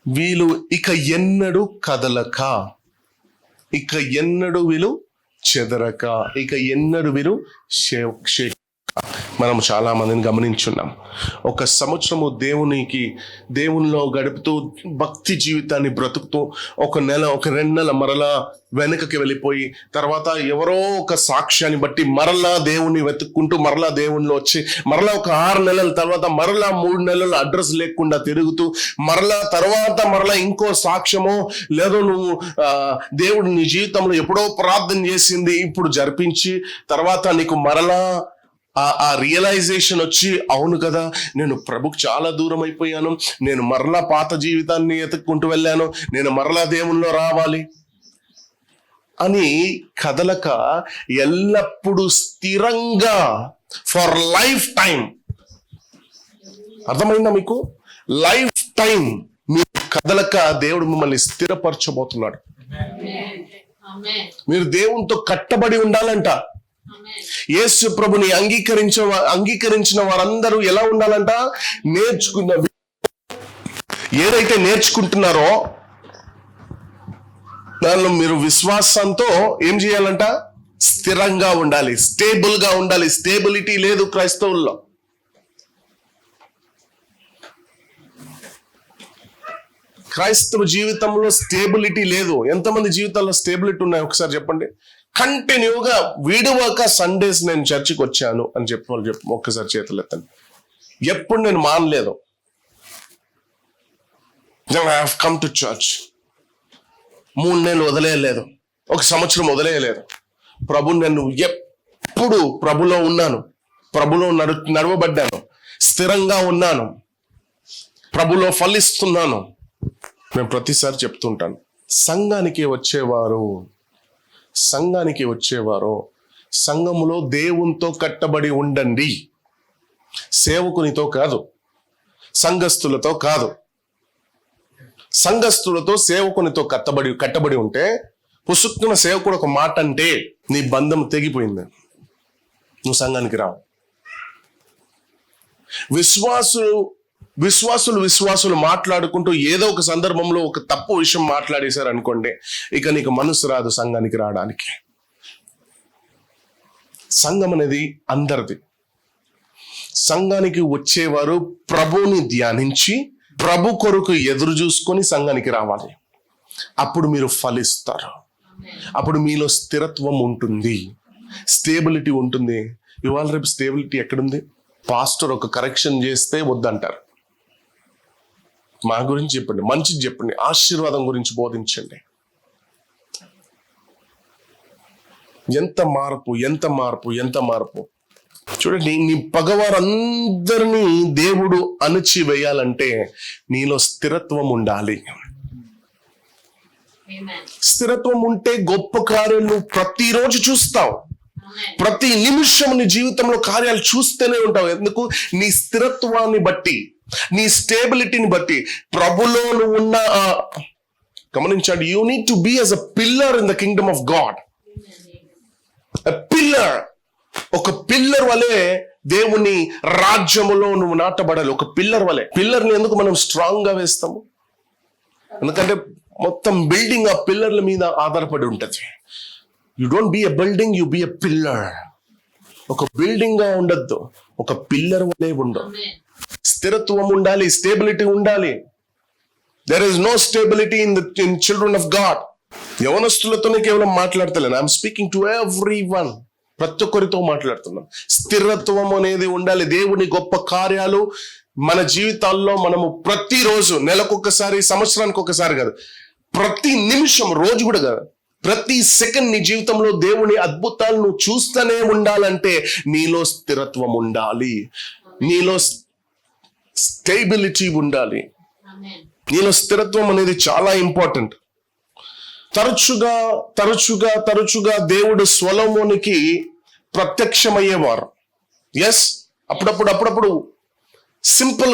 A: వీళ్ళు ఇక ఎన్నడూ కదలక, ఇక ఎన్నడూ వీళ్ళు చెదరక, ఇక ఎన్నడూ వీరు మనం చాలా మందిని గమనించున్నాం. 1 సంవత్సరము దేవునిలో గడుపుతూ భక్తి జీవితాన్ని బ్రతుకుతూ 1 నెల 2 నెలల మరలా వెనుకకి వెళ్ళిపోయి, తర్వాత ఎవరో ఒక సాక్ష్యాన్ని బట్టి మరలా దేవుని వెతుక్కుంటూ మరలా దేవునిలో వచ్చి, మరలా ఒక 6 నెలల తర్వాత మరలా 3 నెలలు అడ్రస్ లేకుండా తిరుగుతూ, మరలా ఇంకో సాక్ష్యమో లేదో నువ్వు దేవుడు నీ జీవితంలో ఎప్పుడో ప్రార్థన చేసింది ఇప్పుడు జరిపించి, తర్వాత నీకు మరలా ఆ రియలైజేషన్ వచ్చి, అవును కదా నేను ప్రభుకు చాలా దూరం అయిపోయాను, నేను మరలా పాత జీవితాన్ని ఎత్తుక్కుంటూ వెళ్ళాను, నేను మరలా దేవునిలో రావాలి అని కదలక, ఎల్లప్పుడూ స్థిరంగా ఫర్ లైఫ్ టైం. అర్థమైందా మీకు? లైఫ్ టైం మీరు కదలక దేవుడు మిమ్మల్ని స్థిరపరచబోతున్నాడు. మీరు దేవునితో కట్టబడి ఉండాలంట. యేసు ప్రభుని అంగీకరించిన వారందరూ ఎలా ఉండాలంట? ఏదైతే నేర్చుకుంటున్నారో దానిలో మీరు విశ్వాసంతో ఏం చేయాలంట? స్థిరంగా ఉండాలి, స్టేబుల్ గా ఉండాలి. స్టేబిలిటీ లేదు క్రైస్తవుల్లో. క్రైస్తవ జీవితంలో స్టేబిలిటీ లేదు. ఎంతమంది జీవితాల్లో స్టేబిలిటీ ఉన్నాయి ఒకసారి చెప్పండి. కంటిన్యూగా విడువక సండేస్ నేను చర్చికి వచ్చాను అని చెప్పి ఒక్కసారి చేతులు ఎత్తండి. ఎప్పుడు నేను మానలేదు. I have come to church. 3 నెలలు వదిలేయలేదు, 1 సంవత్సరం వదిలేయలేదు. నేను ఎప్పుడు ప్రభులో ఉన్నాను, ప్రభులో నడవబడ్డాను, స్థిరంగా ఉన్నాను, ప్రభులో ఫలిస్తున్నాను. నేను ప్రతిసారి చెప్తుంటాను, సంఘానికి వచ్చేవారు సంఘములో దేవునితో కట్టబడి ఉండండి, సేవకునితో కాదు, సంఘస్థులతో కాదు. సంఘస్థులతో సేవకునితో కట్టబడి ఉంటే పుసుక్కున సేవకుడు ఒక మాట అంటే నీ బంధం తెగిపోయింది, నువ్వు సంఘానికి రావు. విశ్వాసులు మాట్లాడుకుంటూ ఏదో ఒక సందర్భంలో ఒక తప్పు విషయం మాట్లాడేశారు అనుకోండి, ఇక నీకు మనసు రాదు సంఘానికి రావడానికి. సంఘం అనేది అందరిది. సంఘానికి వచ్చేవారు ప్రభుని ధ్యానించి ప్రభు కొరకు ఎదురు చూసుకొని సంఘానికి రావాలి. అప్పుడు మీరు ఫలిస్తారు, అప్పుడు మీలో స్థిరత్వం ఉంటుంది, స్టేబిలిటీ ఉంటుంది. ఇవాళ రేపు స్టేబిలిటీ ఎక్కడుంది? పాస్టర్ ఒక కరెక్షన్ చేస్తే వద్దంటారు. మా గురించి చెప్పండి, మంచిది చెప్పండి, ఆశీర్వాదం గురించి బోధించండి. ఎంత మార్పు చూడండి. నీ పగవారందరినీ దేవుడు అణచివేయాలంటే నీలో స్థిరత్వం ఉండాలి. స్థిరత్వం ఉంటే గొప్ప కార్యాలు ప్రతిరోజు చూస్తావు. ప్రతి నిమిషం నీ జీవితంలో కార్యాలు చూస్తూనే ఉంటావు. ఎందుకు? నీ స్థిరత్వాన్ని బట్టి, నీ స్టేబిలిటీని బట్టి, ప్రభులో నువ్వు ఉన్న గమనించండి. You need to be as a pillar in the kingdom of God. Pillar, ఒక పిల్లర్ వలె దేవుని రాజ్యములో నువ్వు నాటబడాలి. ఒక పిల్లర్ వలె. పిల్లర్ని ఎందుకు మనం స్ట్రాంగ్ గా వేస్తాము? ఎందుకంటే మొత్తం బిల్డింగ్ ఆ పిల్లర్ల మీద ఆధారపడి ఉంటది. You don't be a building, you be a pillar. ఒక బిల్డింగ్ గా ఉండద్దు, ఒక పిల్లర్ వలె ఉండు. స్థిరత్వం ఉండాలి, స్టేబిలిటీ ఉండాలి. There is no stability in children of God. యవనస్తులతోనే కేవలం మాట్లాడతలేను. I'm speaking to everyone. ప్రతి ఒక్కరితో మాట్లాడుతున్నాం. స్థిరత్వం అనేది ఉండాలి. దేవుని గొప్ప కార్యాలు మన జీవితాల్లో మనము ప్రతిరోజు, నెలకొకసారి, సంవత్సరానికి ఒకసారి కాదు, ప్రతి నిమిషం, రోజు కూడా కాదు, ప్రతి సెకండ్ నీ జీవితంలో దేవుని అద్భుతాలను చూస్తూనే ఉండాలంటే నీలో స్థిరత్వం ఉండాలి, నీలో స్టేబిలిటీ ఉండాలి. నీలో స్థిరత్వం అనేది చాలా ఇంపార్టెంట్. తరచుగా దేవుడు సొలొమోనుకి ప్రత్యక్షమయ్యేవారు. ఎస్, అప్పుడప్పుడు సింపుల్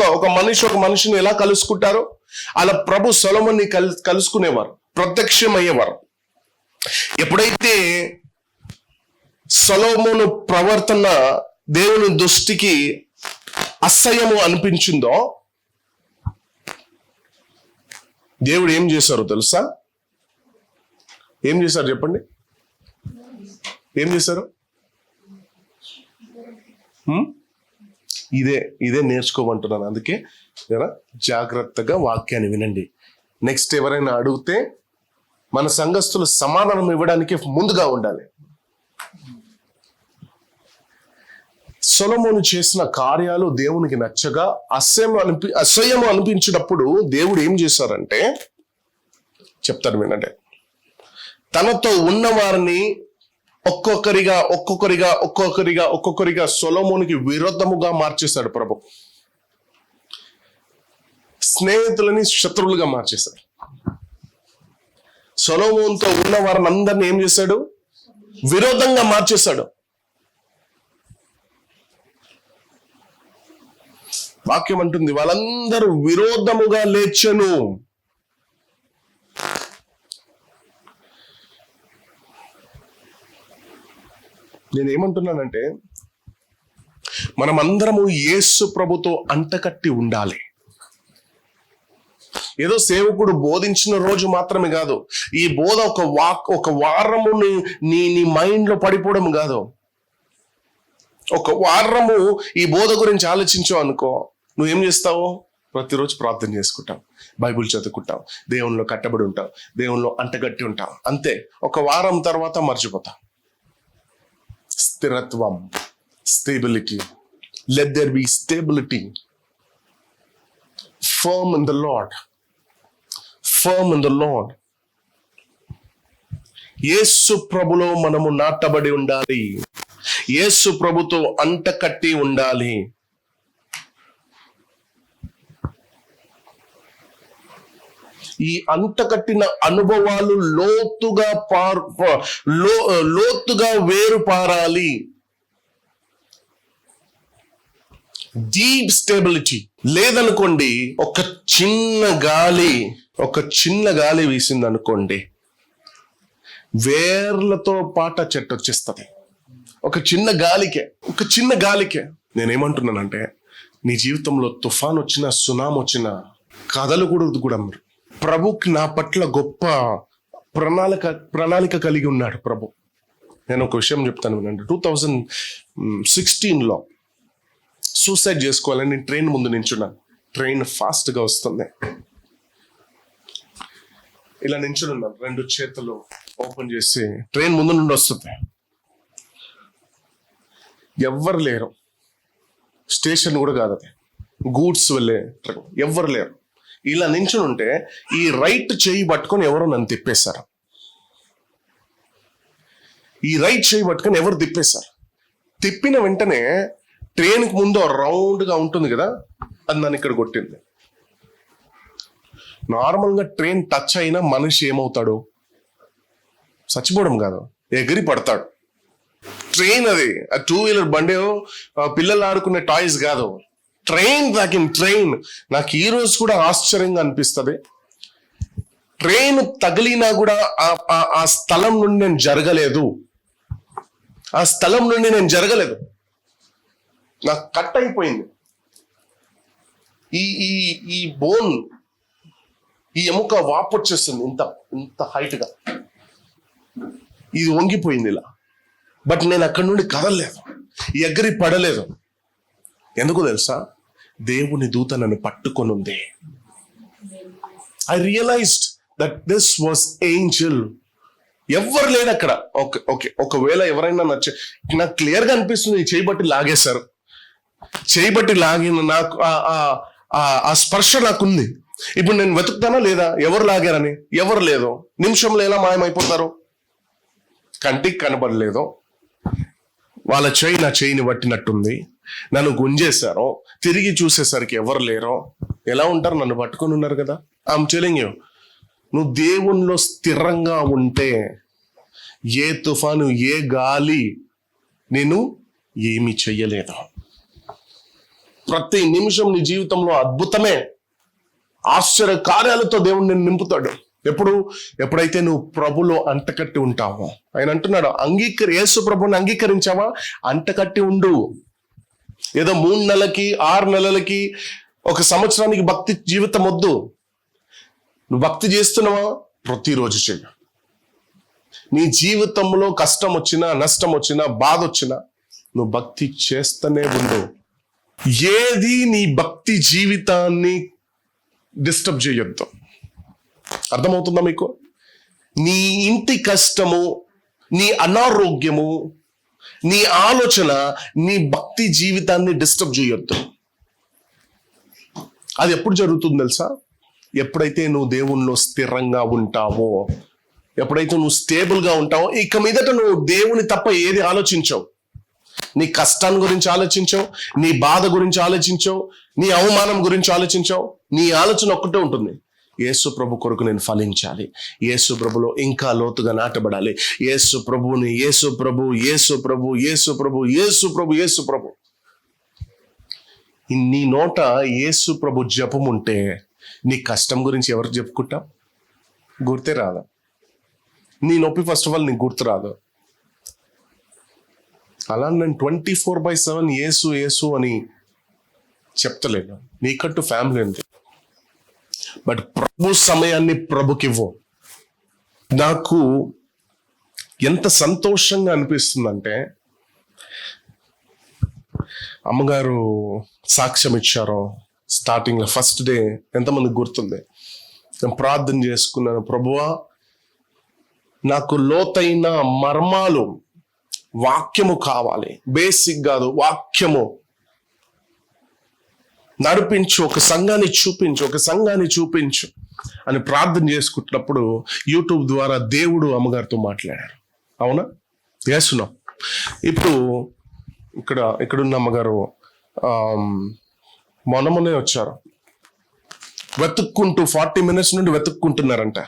A: గా ఒక మనిషిని ఎలా కలుసుకుంటారో అలా ప్రభు సొలొమోన్ని కలుసుకునేవారు, ప్రత్యక్షమయ్యేవారు. ఎప్పుడైతే సొలొమోను ప్రవర్తన దేవుని దృష్టికి అసహ్యము అనిపించిందో, దేవుడు ఏం చేశారో తెలుసా? ఏం చేశారు చెప్పండి? ఏం చేశారు? ఇదే నేర్చుకోమంటున్నాను. అందుకే జాగ్రత్తగా వాక్యాన్ని వినండి. నెక్స్ట్ ఎవరైనా అడిగితే మన సంఘస్థులు సమాధానం ఇవ్వడానికి ముందుగా ఉండాలి. సొలొమోను చేసిన కార్యాలు దేవునికి నచ్చగా అసహ్యం అనిపించినప్పుడు దేవుడు ఏం చేశారంటే, చెప్తారు వినండి. తనతో ఉన్న వారిని ఒక్కొక్కరిగా సొలొమోనుకి విరోధముగా మార్చేశాడు ప్రభు. స్నేహితులని శత్రువులుగా మార్చేశాడు. సొలొమోనుతో ఉన్న వారిని అందరినీ ఏం చేశాడు? విరోధంగా మార్చేశాడు. వాక్యం అంటుంది, వాళ్ళందరూ విరోధముగా లేచెను. నేనేమంటున్నానంటే, మనమందరము యేసు ప్రభుతో అంటకట్టి ఉండాలి. ఏదో సేవకుడు బోధించిన రోజు మాత్రమే కాదు, ఈ బోధ ఒక వారము నీ మైండ్ లో పడిపోవడం కాదు. ఒక వారము ఈ బోధ గురించి ఆలోచించావు అనుకో, నువ్వేం చేస్తావు? ప్రతిరోజు ప్రార్థన చేసుకుంటావు, బైబిల్ చదువుకుంటావు, దేవునిలో కట్టబడి ఉంటావు, దేవునిలో అంటగట్టి ఉంటావు. అంతే. ఒక వారం తర్వాత మర్చిపోతావు. స్థిరత్వం, stability. Let there be stability. Firm in the Lord. Yesu ప్రభులో మనము నాటబడి ఉండాలి. యేసు ప్రభుతో అంటకట్టి ఉండాలి. ఈ అంటకట్టిన అనుభవాలు లోతుగా వేరు పారాలి. డీప్ స్టేబిలిటీ లేదనుకోండి, ఒక చిన్న గాలి వీసింది అనుకోండి, వేర్లతో పాట చెట్టు వచ్చేస్తుంది. ఒక చిన్న గాలికే. నేనేమంటున్నానంటే, నీ జీవితంలో తుఫాన్ వచ్చినా, సునామీ వచ్చినా కదలకూడదు కూడా. మీరు ప్రభుకి నా పట్ల గొప్ప ప్రణాళిక కలిగి ఉన్నాడు ప్రభు. నేను ఒక విషయం చెప్తాను వినండి. 2016లో సూసైడ్ చేసుకోవాలని ట్రైన్ ముందు నించున్నాను. ట్రైన్ ఫాస్ట్ గా వస్తుంది. ఇలా నించున్నాను, 2 చేతులు ఓపెన్ చేసి. ట్రైన్ ముందు నుండి వస్తుంది, ఎవ్వరు లేరు. స్టేషన్ కూడా కాదు, అది గూడ్స్ వెళ్ళే ట్రైన్. ఎవ్వరు లేరు. ఇలా నించుని ఉంటే ఈ రైట్ చేయి పట్టుకొని ఎవరో నన్ను తిప్పేశారు. ఎవరు తిప్పేశారు. తిప్పిన వెంటనే ట్రైన్కి ముందు రౌండ్ గా ఉంటుంది కదా, అది నన్ను ఇక్కడ కొట్టింది. నార్మల్ గా ట్రైన్ టచ్ అయినా మనిషి ఏమవుతాడు? చచ్చిపోవడం కాదు, ఎగిరి పడతాడు. ట్రైన్ అది, ఆ 2-వీలర్ బండి, పిల్లలు ఆడుకునే టాయ్స్ కాదు, ట్రైన్ తాకింది ట్రైన్. నాకు ఈ రోజు కూడా ఆశ్చర్యంగా అనిపిస్తుంది. ట్రైన్ తగిలినా కూడా ఆ స్థలం నుండి నేను జరగలేదు, నాకు కట్ అయిపోయింది. ఈ బోన్, ఈ ఎముక వాపు వచ్చేస్తుంది ఇంత హైట్ గా, ఇది వంగిపోయింది ఇలా. బట్ నేను అక్కడి నుండి కదలలేదు, ఎగిరి పడలేదు. ఎందుకు తెలుసా? దేవుని దూత నన్ను పట్టుకొని ఉంది. I realised that this was angel. ఎవరు లేరు అక్కడ. ఓకే, ఒకవేళ ఎవరైనా నాకు క్లియర్ గా అనిపిస్తుంది, చేయబట్టి లాగేశారు, చేయబట్టి లాగిన నాకు ఆ స్పర్శ నాకుంది. ఇప్పుడు నేను వెతుకుతానా లేదా ఎవరు లాగారని? ఎవరు లేదు. నిమిషంలో ఎలా మాయమైపోతారు? కంటికి కనబడలేదు, వాళ్ళ చేయి నా చేయిని పట్టినట్టుంది, నన్ను గుంజేశారు, తిరిగి చూసేసరికి ఎవరు లేరో. ఎలా ఉంటారు? నన్ను పట్టుకొని ఉన్నారు కదా. ఐఎమ్ టెల్లింగ్ యూ, నువ్వు దేవునిలో స్థిరంగా ఉంటే ఏ తుఫాను, ఏ గాలి నేను ఏమీ చెయ్యలేదు. ప్రతి నిమిషం నీ జీవితంలో అద్భుతమే, ఆశ్చర్య కార్యాలతో దేవుడు నిన్ను నింపుతాడు. ఎప్పుడైతే నువ్వు ప్రభులో అంటకట్టి ఉంటావో. ఆయన అంటున్నాడు, యేసు ప్రభుని అంగీకరించావా? అంటకట్టి ఉండు. ఏదో 3 నెలలకి 6 నెలలకి 1 సంవత్సరానికి భక్తి జీవితం వద్దు. నువ్వు భక్తి చేస్తున్నావా? ప్రతిరోజు చెయ్యి. నీ జీవితంలో కష్టం వచ్చినా, నష్టం వచ్చినా, బాధ వచ్చినా నువ్వు భక్తి చేస్తూనే ఉండు. ఏది నీ భక్తి జీవితాన్ని డిస్టర్బ్ చేయొద్దు. అర్థమవుతుందా మీకు? నీ ఇంటి కష్టము, నీ అనారోగ్యము, నీ ఆలోచన నీ భక్తి జీవితాన్ని డిస్టర్బ్ చేయొద్దు. అది ఎప్పుడు జరుగుతుంది తెలుసా? ఎప్పుడైతే నువ్వు దేవునిలో స్థిరంగా ఉంటావో, ఎప్పుడైతే నువ్వు స్టేబుల్గా ఉంటావో, ఇక మీదట నువ్వు దేవుని తప్ప ఏది ఆలోచించవు. నీ కష్టాన్ని గురించి ఆలోచించవు, నీ బాధ గురించి ఆలోచించవు, నీ అవమానం గురించి ఆలోచించవు. నీ ఆలోచన ఒక్కటే ఉంటుంది, యేసు ప్రభు కొరకు నేను ఫలించాలి, యేసు ప్రభులో ఇంకా లోతుగా నాటబడాలి, యేసు ప్రభుని, యేసు ప్రభు, యేసు ప్రభు, యేసు ప్రభు, యేసు ప్రభు, యేసు ప్రభు. నీ నోట యేసు ప్రభు జపం ఉంటే నీ కష్టం గురించి ఎవరికి చెప్పుకుంటా? గుర్తే రాదు. నీ నొప్పి ఫస్ట్ ఆఫ్ ఆల్ నీకు గుర్తు రాదు. అలా నేను 24/7 యేసు యేసు అని చెప్తలేను. నీకంటూ ఫ్యామిలీ ఉంది. బట్ ప్రభు సమయాన్ని ప్రభుకివ్వు. నాకు ఎంత సంతోషంగా అనిపిస్తుందంటే, అమ్మగారు సాక్ష్యం ఇచ్చారో స్టార్టింగ్లో ఫస్ట్ డే, ఎంతమందికి గుర్తుంది? నేను ప్రార్థన చేసుకున్నాను, ప్రభువా నాకు లోతైన మర్మాలు, వాక్యము కావాలి, బేసిక్ కాదు, వాక్యము నడిపించు, ఒక సంఘాన్ని చూపించు అని ప్రార్థన చేసుకుంటున్నప్పుడు యూట్యూబ్ ద్వారా దేవుడు అమ్మగారితో మాట్లాడారు. అవునా? చేస్తున్నాం. ఇప్పుడు ఇక్కడున్న అమ్మగారు మొన్ననే వచ్చారు. వెతుక్కుంటూ 40 minutes నుండి వెతుక్కుంటున్నారంట.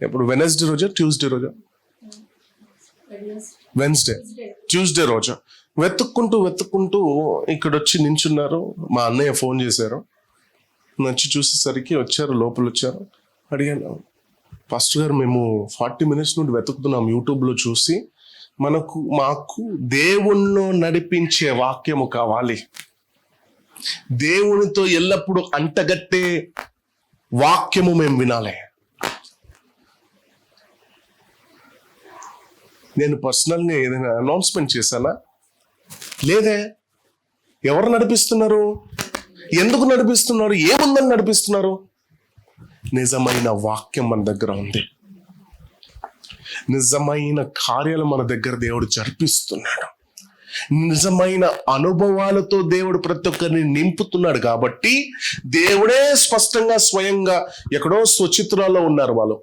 A: ఇప్పుడు వెనస్డే రోజు, ట్యూస్డే రోజు, ట్యూస్డే రోజు వెతుక్కుంటూ ఇక్కడ వచ్చి నించున్నారు. మా అన్నయ్య ఫోన్ చేశారు, వచ్చి చూసేసరికి వచ్చారు, లోపల వచ్చారు. అడిగాను, పాస్టర్ గారు మేము 40 minutes నుండి వెతుకుతున్నాం యూట్యూబ్లో చూసి, మాకు దేవుణ్ణి నడిపించే వాక్యము కావాలి, దేవునితో ఎల్లప్పుడూ అంటగట్టే వాక్యము మేము వినాలి. నేను పర్సనల్గా ఏదైనా అనౌన్స్మెంట్ చేశానా? లేదే. ఎవరు నడిపిస్తున్నారు? ఎందుకు నడిపిస్తున్నారు? ఏముందని నడిపిస్తున్నారు? నిజమైన వాక్యం మన దగ్గర ఉంది, నిజమైన కార్యాలు మన దగ్గర దేవుడు జరిపిస్తున్నాడు, నిజమైన అనుభవాలతో దేవుడు ప్రతి ఒక్కరిని నింపుతున్నాడు. కాబట్టి దేవుడే స్పష్టంగా స్వయంగా ఎక్కడో స్వచిత్రాల్లో ఉన్నారు వాళ్ళు.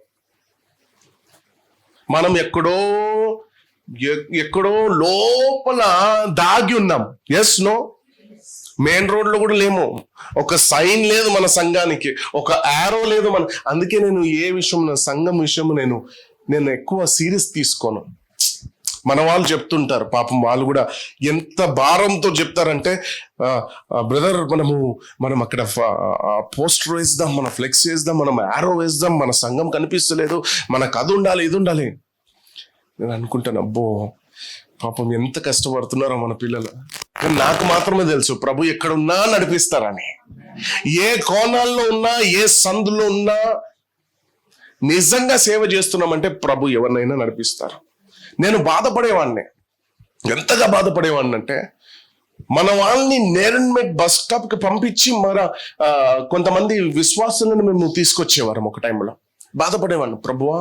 A: మనం ఎక్కడో లోపల దాగి ఉన్నాం. Yes no? మెయిన్ రోడ్ లో కూడా లేము, ఒక సైన్ లేదు మన సంఘానికి, ఒక యారో లేదు మన. అందుకే నేను ఏ విషయం, సంఘం విషయం నేను ఎక్కువ సీరియస్ తీసుకోను. మన వాళ్ళు చెప్తుంటారు, పాపం వాళ్ళు కూడా ఎంత భారంతో చెప్తారంటే, బ్రదర్ మనం అక్కడ పోస్టర్ వేద్దాం, మన ఫ్లెక్స్ వేద్దాం, మనం యారో వేద్దాం, మన సంఘం కనిపిస్తలేదు, మనకు అది ఉండాలి ఇది ఉండాలి. నేను అనుకుంటాను, అబ్బో పాపం ఎంత కష్టపడుతున్నారో మన పిల్లలు. కానీ నాకు మాత్రమే తెలుసు ప్రభు ఎక్కడున్నా నడిపిస్తారని. ఏ కోణాల్లో ఉన్నా, ఏ సందులో ఉన్నా నిజంగా సేవ చేస్తున్నామంటే ప్రభు ఎవరినైనా నడిపిస్తారు. నేను బాధపడేవాడిని, ఎంతగా బాధపడేవాడిని అంటే, మన వాళ్ళని నేరన్మెట్ బస్ స్టాప్ కి పంపించి కొంతమంది విశ్వాసాలను మేము తీసుకొచ్చేవారం. ఒక టైంలో బాధపడేవాడిని, ప్రభువా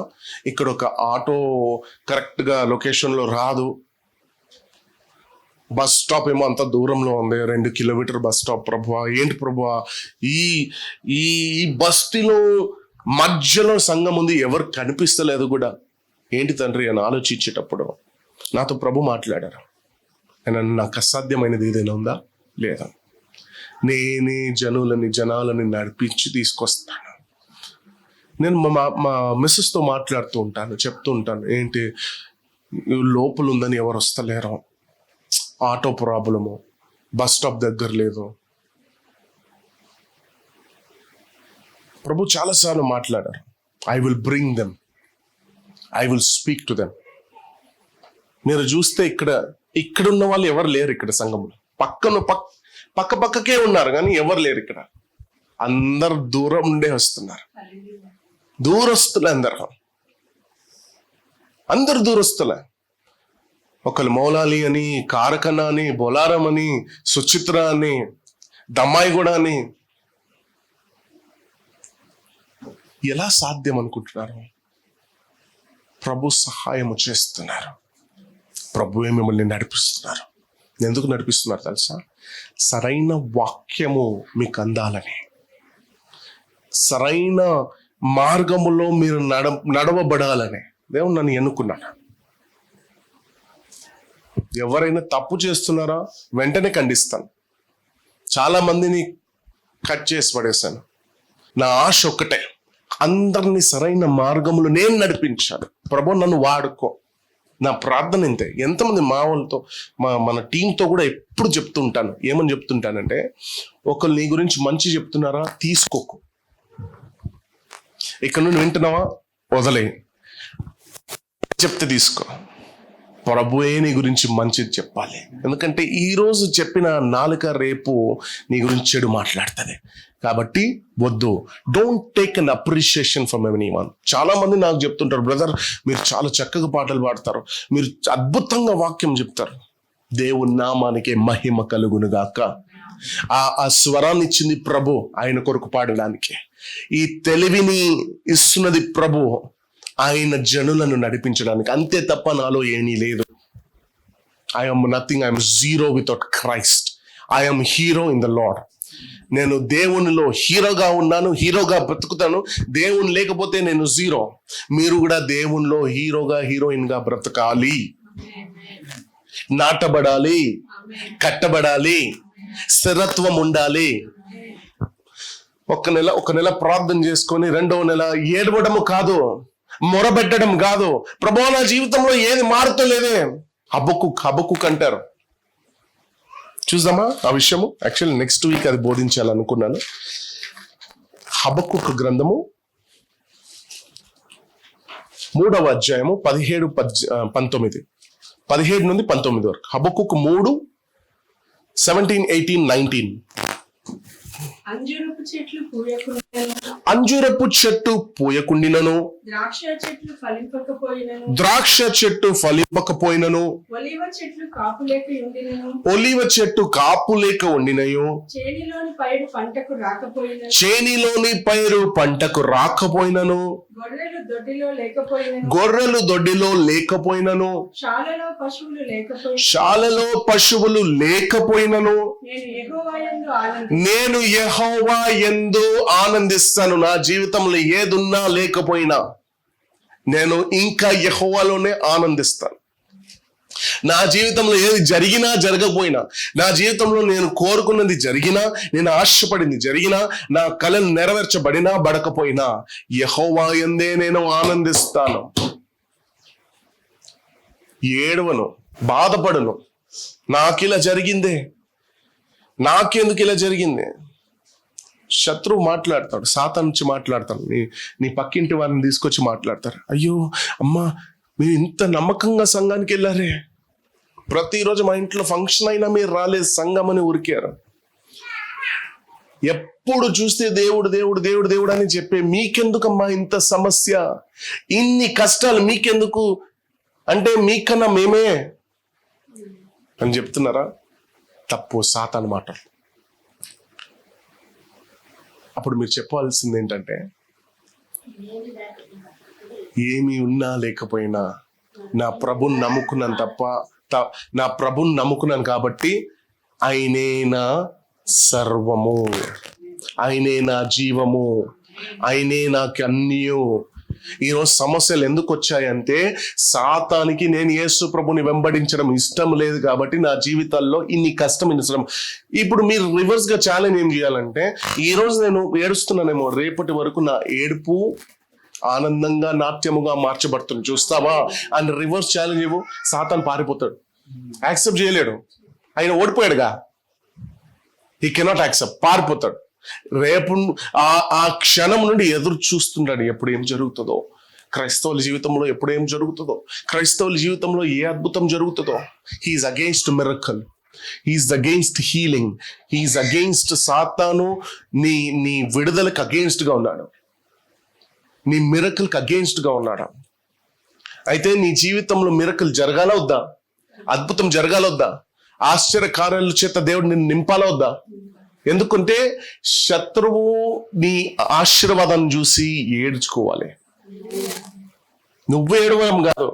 A: ఇక్కడ ఒక ఆటో కరెక్ట్ గా లొకేషన్ లో రాదు, బస్ స్టాప్ ఏమో అంత దూరంలో ఉంది, 2 కిలోమీటర్ బస్ స్టాప్. ప్రభువా ఏంటి ప్రభువా, ఈ బస్తీలో మధ్యలో సంఘం ఉంది, ఎవరు కనిపిస్తలేదు కూడా, ఏంటి తండ్రి అని ఆలోచించేటప్పుడు నాతో ప్రభు మాట్లాడారు. నాకు అసాధ్యమైనది ఏదైనా ఉందా? లేదా, నేనే జనాలని నడిపించి తీసుకొస్తాను. నేను మా మిస్సెస్తో మాట్లాడుతూ ఉంటాను, చెప్తూ ఉంటాను, ఏంటి లోపల ఉందని ఎవరు వస్తలేరు, ఆటో ప్రాబ్లము, బస్ స్టాప్ దగ్గర లేదు. ప్రభు చాలాసార్లు మాట్లాడారు, I will bring them, I will speak to them. మీరు చూస్తే ఇక్కడ ఉన్న వాళ్ళు ఎవరు లేరు ఇక్కడ సంఘంలో, పక్కకే ఉన్నారు కానీ ఎవరు లేరు ఇక్కడ. అందరు దూరం ఉండే వస్తున్నారు, దూరస్తులే అందరు దూరస్తులే. ఒకళ్ళు మౌలాలి అని, కారకన్న అని, బొలారం అని, సుచిత్ర అని, దమ్మాయిగూడ అని. ఎలా సాధ్యం అనుకుంటున్నారు? ప్రభు సహాయము చేస్తున్నారు, ప్రభువే మిమ్మల్ని నడిపిస్తున్నారు. ఎందుకు నడిపిస్తున్నారు తెలుసా? సరైన వాక్యము మీకు అందాలని, సరైన మార్గములో మీరు నడవబడాలని దేవుడు నన్ను ఎన్నుకున్నాడు. ఎవరైనా తప్పు చేస్తున్నారా వెంటనే ఖండిస్తాను. చాలా మందిని కట్ చేసి పడేశాను. నా ఆశ ఒక్కటే, అందరినీ సరైన మార్గంలో నేను నడిపించాను. ప్రభు నన్ను వాడుకో. నా ప్రార్థన ఇంతే. ఎంతమంది మా వాళ్ళతో, మన టీంతో కూడా ఎప్పుడు చెప్తుంటాను, ఏమని చెప్తుంటానంటే, ఒకరు నీ గురించి మంచి చెప్తున్నారా, తీసుకోకు. ఇక్కడ నుండి వింటున్నావా, వదిలే, చెప్తే తీసుకో. ప్రభువే నీ గురించి మంచిది చెప్పాలి. ఎందుకంటే ఈ రోజు చెప్పిన నాలుక రేపు నీ గురించి చెడు మాట్లాడుతుంది. కాబట్టి వద్దు. Don't take an appreciation from anyone. చాలా మంది నాకు చెప్తుంటారు, బ్రదర్ మీరు చాలా చక్కగా పాటలు పాడతారు, మీరు అద్భుతంగా వాక్యం చెప్తారు. దేవుని నామానికి మహిమ కలుగును గాక. ఆ స్వరాన్ని ఇచ్చింది ప్రభు ఆయన కొరకు పాడడానికి. ఈ తెలివిని ఇస్తున్నది ప్రభు ఆయన జనులను నడిపించడానికి. అంతే తప్ప నాలో ఏమీ లేదు. I'm nothing, I'm zero without Christ. I'm hero in the lord. నేను దేవునిలో హీరోగా ఉన్నాను, హీరోగా బ్రతుకుతాను. దేవుని లేకపోతే నేను జీరో. మీరు కూడా దేవునిలో హీరోగా, హీరోయిన్ గా బ్రతకాలి, నాటబడాలి, కట్టబడాలి, స్థిరత్వం ఉండాలి. ఒక నెల ప్రార్థన చేసుకొని 2వ నెల ఏడవడము కాదు, మొరబెట్టడం కాదు. ప్రభువా నా జీవితంలో ఏది మారుతలేదే. హబకుక్ అంటారు. చూద్దామా ఆ విషయము? యాక్చువల్లీ నెక్స్ట్ వీక్ అది బోధించాలనుకున్నాను. హబకుక్ గ్రంథము 3వ అధ్యాయము 17, 19 నుండి 19 వరకు. హబకుక్ 3, 17, 18, 19.
B: అంజూరపు చెట్లు పూయకుండినను,
A: అంజూరపు చెట్టు పూయకుండినను,
B: ద్రాక్ష చెట్లు ఫలింపకపోయినను,
A: ద్రాక్ష చెట్టు ఫలింపకపోయినను,
B: ఒలీవ చెట్లు కాపులేక ఉండినను,
A: ఒలీవ చెట్టు కాపులేక ఉండినయు,
B: చేనిలోని పైరు పంటకు రాకపోయినను,
A: చేనిలోని పైరు పంటకు రాకపోయినను,
B: గొర్రెలు దొడ్డిలో లేకపోయినను,
A: గొర్రెలు దొడ్డిలో లేకపోయినను,
B: శాలలో పశువులు లేకపోయినను,
A: శాలలో పశువులు లేకపోయినను,
B: నేను యెహోవా యందు
A: ఆనందిస్తాను. నా జీవితంలో ఏదున్నా లేకపోయినా నేను ఇంకా యెహోవాలోనే ఆనందిస్తాను. నా జీవితంలో ఏది జరిగినా జరగకపోయినా, నా జీవితంలో నేను కోరుకున్నది జరిగినా, నేను ఆశపడింది జరిగినా, నా కలలు నెరవేర్చబడినా బడకపోయినా యెహోవా యందే నేను ఆనందిస్తాను. ఏడవను, బాధపడను. నాకు ఇలా జరిగిందే, నాకెందుకు ఇలా జరిగింది? శత్రువు మాట్లాడతాడు, సాతాను నుంచి మాట్లాడతాడు, నీ పక్కింటి వారిని తీసుకొచ్చి మాట్లాడతారు. అయ్యో అమ్మా, మీరు ఇంత నమ్మకంగా సంఘానికి వెళ్ళారే, ప్రతిరోజు మా ఇంట్లో ఫంక్షన్ అయినా మీరు రాలేదు, సంఘం అని ఉరికారు. ఎప్పుడు చూస్తే దేవుడు దేవుడు దేవుడు దేవుడు అని చెప్పే మీకెందుకమ్మా ఇంత సమస్య, ఇన్ని కష్టాలు మీకెందుకు అంటే మీకన్నా మేమే అని చెప్తున్నారా? తప్పు, సాతాను మాటలు. అప్పుడు మీరు చెప్పాల్సింది ఏంటంటే, ఏమి ఉన్నా లేకపోయినా నా ప్రభుని నమ్ముకున్నాను నా ప్రభుని నమ్ముకున్నాను కాబట్టి ఆయనే నా సర్వము, ఆయనే నా జీవము, ఆయనే నాకు అన్నీయు. ఈరోజు సమస్యలు ఎందుకు వచ్చాయంటే, సాతానికి నేను యేసు ప్రభుని వెంబడించడం ఇష్టం లేదు కాబట్టి నా జీవితాల్లో ఇన్ని కష్టం, ఇన్ని శ్రమ. ఇప్పుడు మీరు రివర్స్ గా ఛాలెంజ్ ఏం చేయాలంటే, ఈ రోజు నేను ఏడుస్తున్నానేమో, రేపటి వరకు నా ఏడుపు ఆనందంగా నాట్యముగా మార్చబడుతుంది, చూస్తావా అని రివర్స్ ఛాలెంజ్ ఇవ్వు. సాతాను పారిపోతాడు, యాక్సెప్ట్ చేయలేడు, ఆయన ఓడిపోయాడుగా, హీ కెనాట్ యాక్సెప్ట్, పారిపోతాడు. రేపు ఆ క్షణం నుండి ఎదురు చూస్తుంటాడు, ఎప్పుడు ఏం జరుగుతుందో, క్రైస్తవుల జీవితంలో ఎప్పుడు ఏం జరుగుతుందో, క్రైస్తవుల జీవితంలో ఏ అద్భుతం జరుగుతుందో. He's against miracle, he's against healing, he's against సాతాను. నీ విడుదలకు అగెయిన్స్ట్ గా ఉన్నాడు, నీ మిరకల్కి అగెయిన్స్ట్ గా ఉన్నాడు. అయితే నీ జీవితంలో మిరకల్ జరగాల వద్దా? అద్భుతం జరగాల వద్దా? ఆశ్చర్య కార్యాల చేత దేవుడు నిన్ను నింపాలా వద్దా? ఎందుకంటే శత్రువు నీ ఆశీర్వాదాన్ని చూసి ఏడ్చుకోవాలి. నువ్వు ఏడవడం కాదు,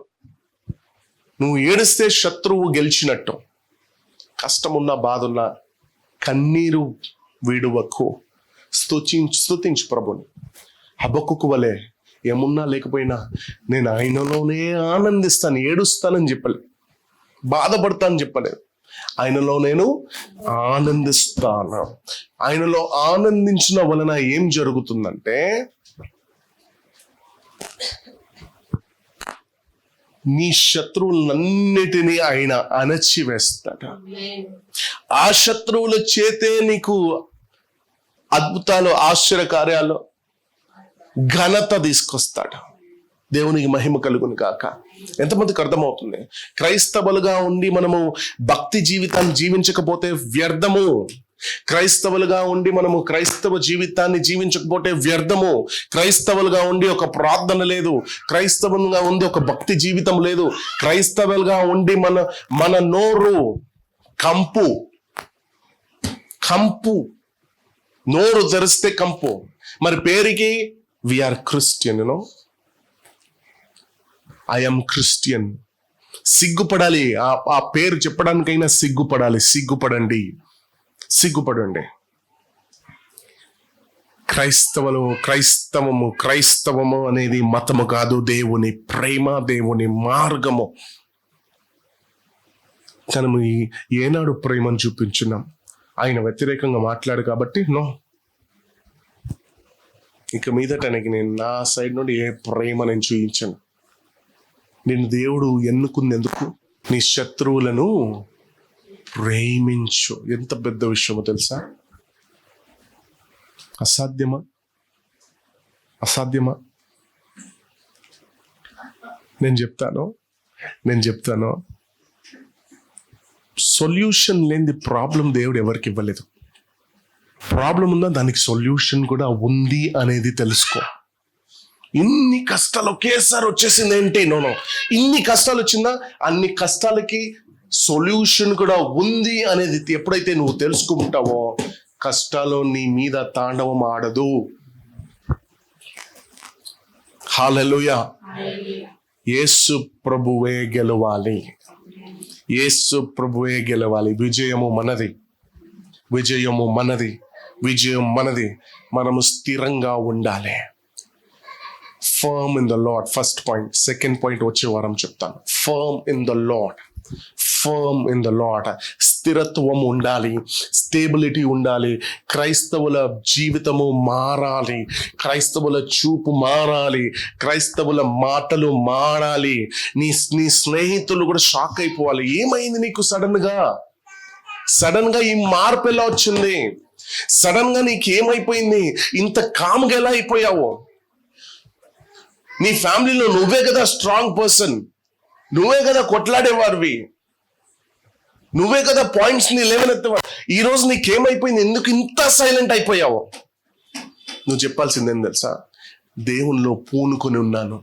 A: నువ్వు ఏడిస్తే శత్రువు గెలిచినట్టు. కష్టమున్నా బాధున్నా కన్నీరు విడువకు, స్తుతించు ప్రభుని. హబక్కుకు వలె ఏమున్నా లేకపోయినా నేను ఆయనలోనే ఆనందిస్తాను, ఏడుస్తానని చెప్పలేదు, బాధపడతానని చెప్పలేదు. ఆయనలో నేను ఆనందిస్తాను. ఆయనలో ఆనందించిన వలన ఏం జరుగుతుందంటే, నీ శత్రువులన్నిటినీ ఆయన అణచివేస్తాడు. ఆ శత్రువుల చేతే నీకు అద్భుతాలు, ఆశ్చర్య కార్యాలు, ఘనత తీసుకొస్తాడు. దేవునికి మహిమ కలుగును కాక. ఎంతమందికి అర్థమవుతుంది? క్రైస్తవులుగా ఉండి మనము భక్తి జీవితాన్ని జీవించకపోతే వ్యర్థము. క్రైస్తవులుగా ఉండి మనము క్రైస్తవ జీవితాన్ని జీవించకపోతే వ్యర్థము. క్రైస్తవులుగా ఉండి ఒక ప్రార్థన లేదు, క్రైస్తవులుగా ఉండి ఒక భక్తి జీవితం లేదు, క్రైస్తవులుగా ఉండి మన నోరు కంపు, నోరు తెరిస్తే కంపు. మరి పేరుకి వీఆర్ క్రిస్టియన్, ఐఎమ్ క్రిస్టియన్. సిగ్గుపడాలి, ఆ పేరు చెప్పడానికైనా సిగ్గుపడాలి. సిగ్గుపడండి. క్రైస్తవము అనేది మతము కాదు, దేవుని ప్రేమ, దేవుని మార్గము. మనము ఏనాడు ప్రేమను చూపించున్నాం? ఆయన వ్యతిరేకంగా మాట్లాడు కాబట్టి నో, ఇక మీదట నేను నా సైడ్ నుండి ఏ ప్రేమ నేను చూపించను. నిన్ను దేవుడు ఎన్నుకుంది ఎందుకు? నీ శత్రువులను ప్రేమించు. ఎంత పెద్ద విషయమో తెలుసా? అసాధ్యమా? నేను చెప్తాను సొల్యూషన్ లేని ప్రాబ్లం దేవుడు ఎవరికి ఇవ్వలేదు. ప్రాబ్లం ఉందా, దానికి సొల్యూషన్ కూడా ఉంది అనేది తెలుసుకో. ఇన్ని కష్టాలు ఒకేసారి వచ్చేసింది ఏంటి? నో, ఇన్ని కష్టాలు వచ్చిందా, అన్ని కష్టాలకి సొల్యూషన్ కూడా ఉంది అనేది ఎప్పుడైతే నువ్వు తెలుసుకుంటావో, కష్టాలు నీ మీద తాండవం ఆడదు. హల్లెలూయా. యేసు ప్రభువే గెలవాలి, యేసు ప్రభువే గెలవాలి. విజయం మనది. మనము స్థిరంగా ఉండాలి. Firm in the Lord, first point. Second point వచ్చే వారం చెప్తాను. Firm in the Lord. స్థిరత్వం ఉండాలి, స్టేబిలిటీ ఉండాలి. క్రైస్తవుల జీవితము మారాలి, క్రైస్తవుల చూపు మారాలి, క్రైస్తవుల మాటలు మారాలి. నీ స్నేహితులు కూడా షాక్ అయిపోవాలి. ఏమైంది నీకు సడన్ గా ఈ మార్పు ఎలా వచ్చింది? సడన్ గా నీకు ఏమైపోయింది? ఇంత కామ్గా ఎలా అయిపోయావు? నీ ఫ్యామిలీలో నువ్వే కదా స్ట్రాంగ్ పర్సన్, నువ్వే కదా కొట్లాడేవారివి, నువ్వే కదా పాయింట్స్ ని లేవనెత్తేవాడు. ఈ రోజు నీకేమైపోయింది? ఎందుకు ఇంత సైలెంట్ అయిపోయావు? నువ్వు చెప్పాల్సిందేం తెలుసా? దేవునిలో పూనుకొని ఉన్నాను,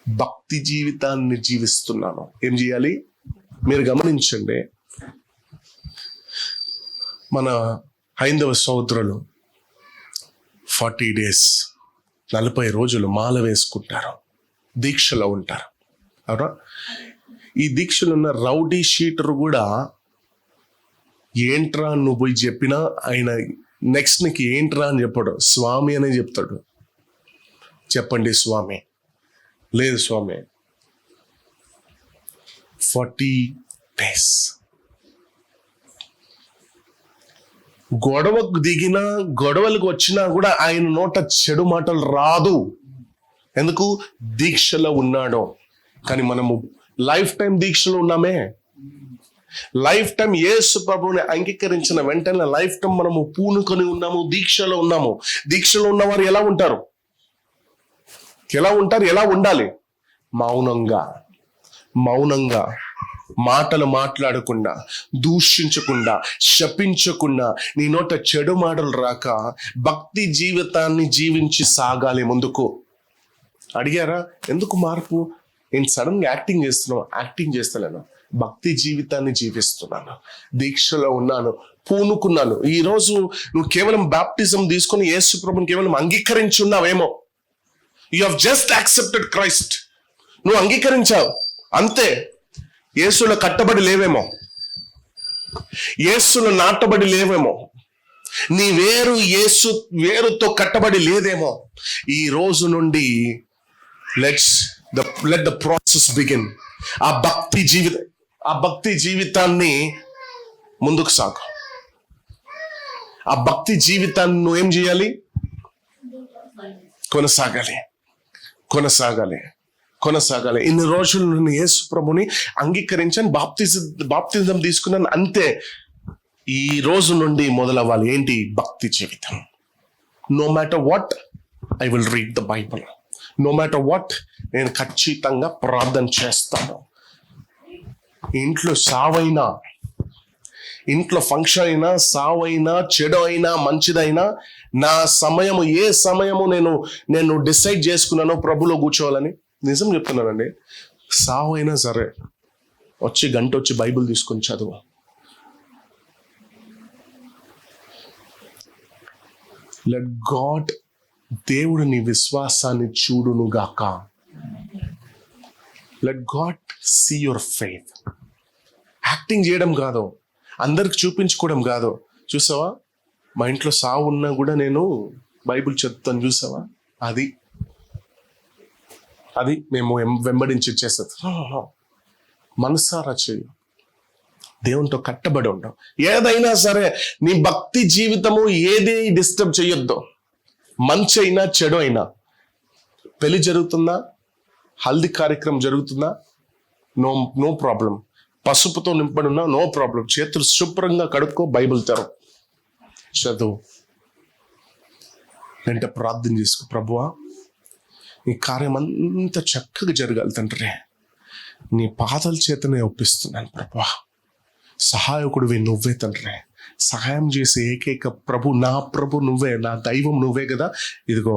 A: భక్తి జీవితాన్ని జీవిస్తున్నాను. ఏం చేయాలి? మీరు గమనించండి, మన హైందవ సోదరులు 40 days 40 రోజులు మాల వేసుకుంటారు, దీక్షలో ఉంటారు. అవునా? ఈ దీక్షలో ఉన్న రౌడీ షీటర్ కూడా ఏంట్రా నువ్వు పోయి చెప్పినా ఆయన నెక్స్ట్ నీకు ఏంట్రా అని చెప్పాడు, స్వామి అనే చెప్తాడు. చెప్పండి స్వామి, లేదు స్వామి. 40 days గొడవకు దిగినా, గొడవలకు వచ్చినా కూడా ఆయన నోట చెడు మాటలు రాదు. ఎందుకు? దీక్షలో ఉన్నాడు. కానీ మనము లైఫ్ టైం దీక్షలో ఉన్నామే. లైఫ్ టైం యేసు ప్రభువుని అంగీకరించిన వెంటనే లైఫ్ టైం మనము పూనుకొని ఉన్నాము, దీక్షలో ఉన్నాము. దీక్షలో ఉన్నవారు ఎలా ఉంటారు? ఎలా ఉండాలి? మౌనంగా మాటలు మాట్లాడకుండా, దూషించకుండా, శపించకుండా, నీ నోట చెడు మాటలు రాక భక్తి జీవితాన్ని జీవించి సాగాలి ముందుకు. అడిగారా ఎందుకు మార్పు? నేను సడన్ గా యాక్టింగ్ చేస్తలేను, భక్తి జీవితాన్ని జీవిస్తున్నాను, దీక్షలో ఉన్నాను, పూనుకున్నాను. ఈ రోజు నువ్వు కేవలం బాప్టిజం తీసుకొని యేసు ప్రభుని కేవలం అంగీకరించున్నావేమో. You have just accepted Christ. నువ్వు అంగీకరించావు అంతే. యేసులో కట్టబడి లేవేమో, యేసులో నాటబడి లేవేమో, నీ వేరుతో కట్టబడి లేదేమో. ఈ రోజు నుండి లెట్ ద ప్రాసెస్ బిగిన్. ఆ భక్తి జీవితాన్ని ముందుకు సాగు. ఆ భక్తి జీవితాన్ని నువ్వేం చేయాలి? కొనసాగాలి. ఇన్ని రోజులు నేను యేసు ప్రభుని అంగీకరించాను, బాప్తిజం తీసుకున్నాను, అంతే. ఈ రోజు నుండి మొదలవ్వాలి. ఏంటి? భక్తి జీవితం. No matter what I will read the Bible. No matter what నేను ఖచ్చితంగా ప్రార్థన చేస్తాను. ఇంట్లో సావైనా, ఇంట్లో ఫంక్షన్ అయినా, సావైనా, చెడు అయినా, మంచిదైనా, నా సమయము ఏ సమయము నేను డిసైడ్ చేసుకున్నానో ప్రభులో కూర్చోవాలని. నిజం చెప్తున్నానండి, సావైనా సరే గంట వచ్చి బైబిల్ తీసుకొని చదువు. లెట్ గాడ్, దేవుడు నీ విశ్వాసాన్ని చూడునుగాక. Let God see your faith. Acting చేయడం కాదు, అందరికి చూపించుకోవడం కాదు. చూసావా, మా ఇంట్లో సావు ఉన్నా కూడా నేను బైబిల్ చదువుతాను, చూసావా, అది మేము వెంబడించి చేస్తుంది. మనసారా చెయ్యి, దేవునితో కట్టబడి ఉంటాం. ఏదైనా సరే నీ భక్తి జీవితము ఏది డిస్టర్బ్ చేయొద్దు. మంచి అయినా చెడు అయినా, పెళ్లి జరుగుతుందా, హల్దీ కార్యక్రమం జరుగుతుందా, నో ప్రాబ్లం. పసుపుతో నింపడి ఉన్నా నో ప్రాబ్లం. చేతులు శుభ్రంగా కడుక్కో, బైబిల్ చదువు, వెంట ప్రార్థన చేసుకో. ప్రభువా, ఈ కార్యం అంతా చక్కగా జరగాలి తండ్రి, నీ పాదాల చేతనే ఒప్పిస్తున్నాను ప్రభువా. సహాయకుడివి నువ్వే తండ్రి, సహాయం చేసే ఏకైక ప్రభు నా ప్రభు నువ్వే, నా దైవం నువ్వే కదా. ఇదిగో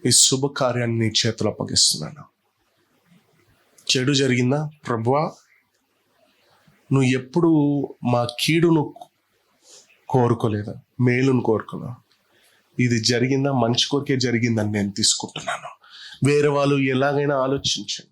A: ఈ శుభకార్యాన్ని నీ చేతులు అప్పగిస్తున్నాను. చెడు జరిగిందా ప్రభువా, నువ్వు ఎప్పుడు మా కీడును కోరుకోలేదు, మేలును కోరుకున్నావు. ఇది జరిగిందా, మంచి కోరికే జరిగిందని నేను తీసుకుంటున్నాను. వేరే వాళ్ళు ఎలాగైనా ఆలోచించండి.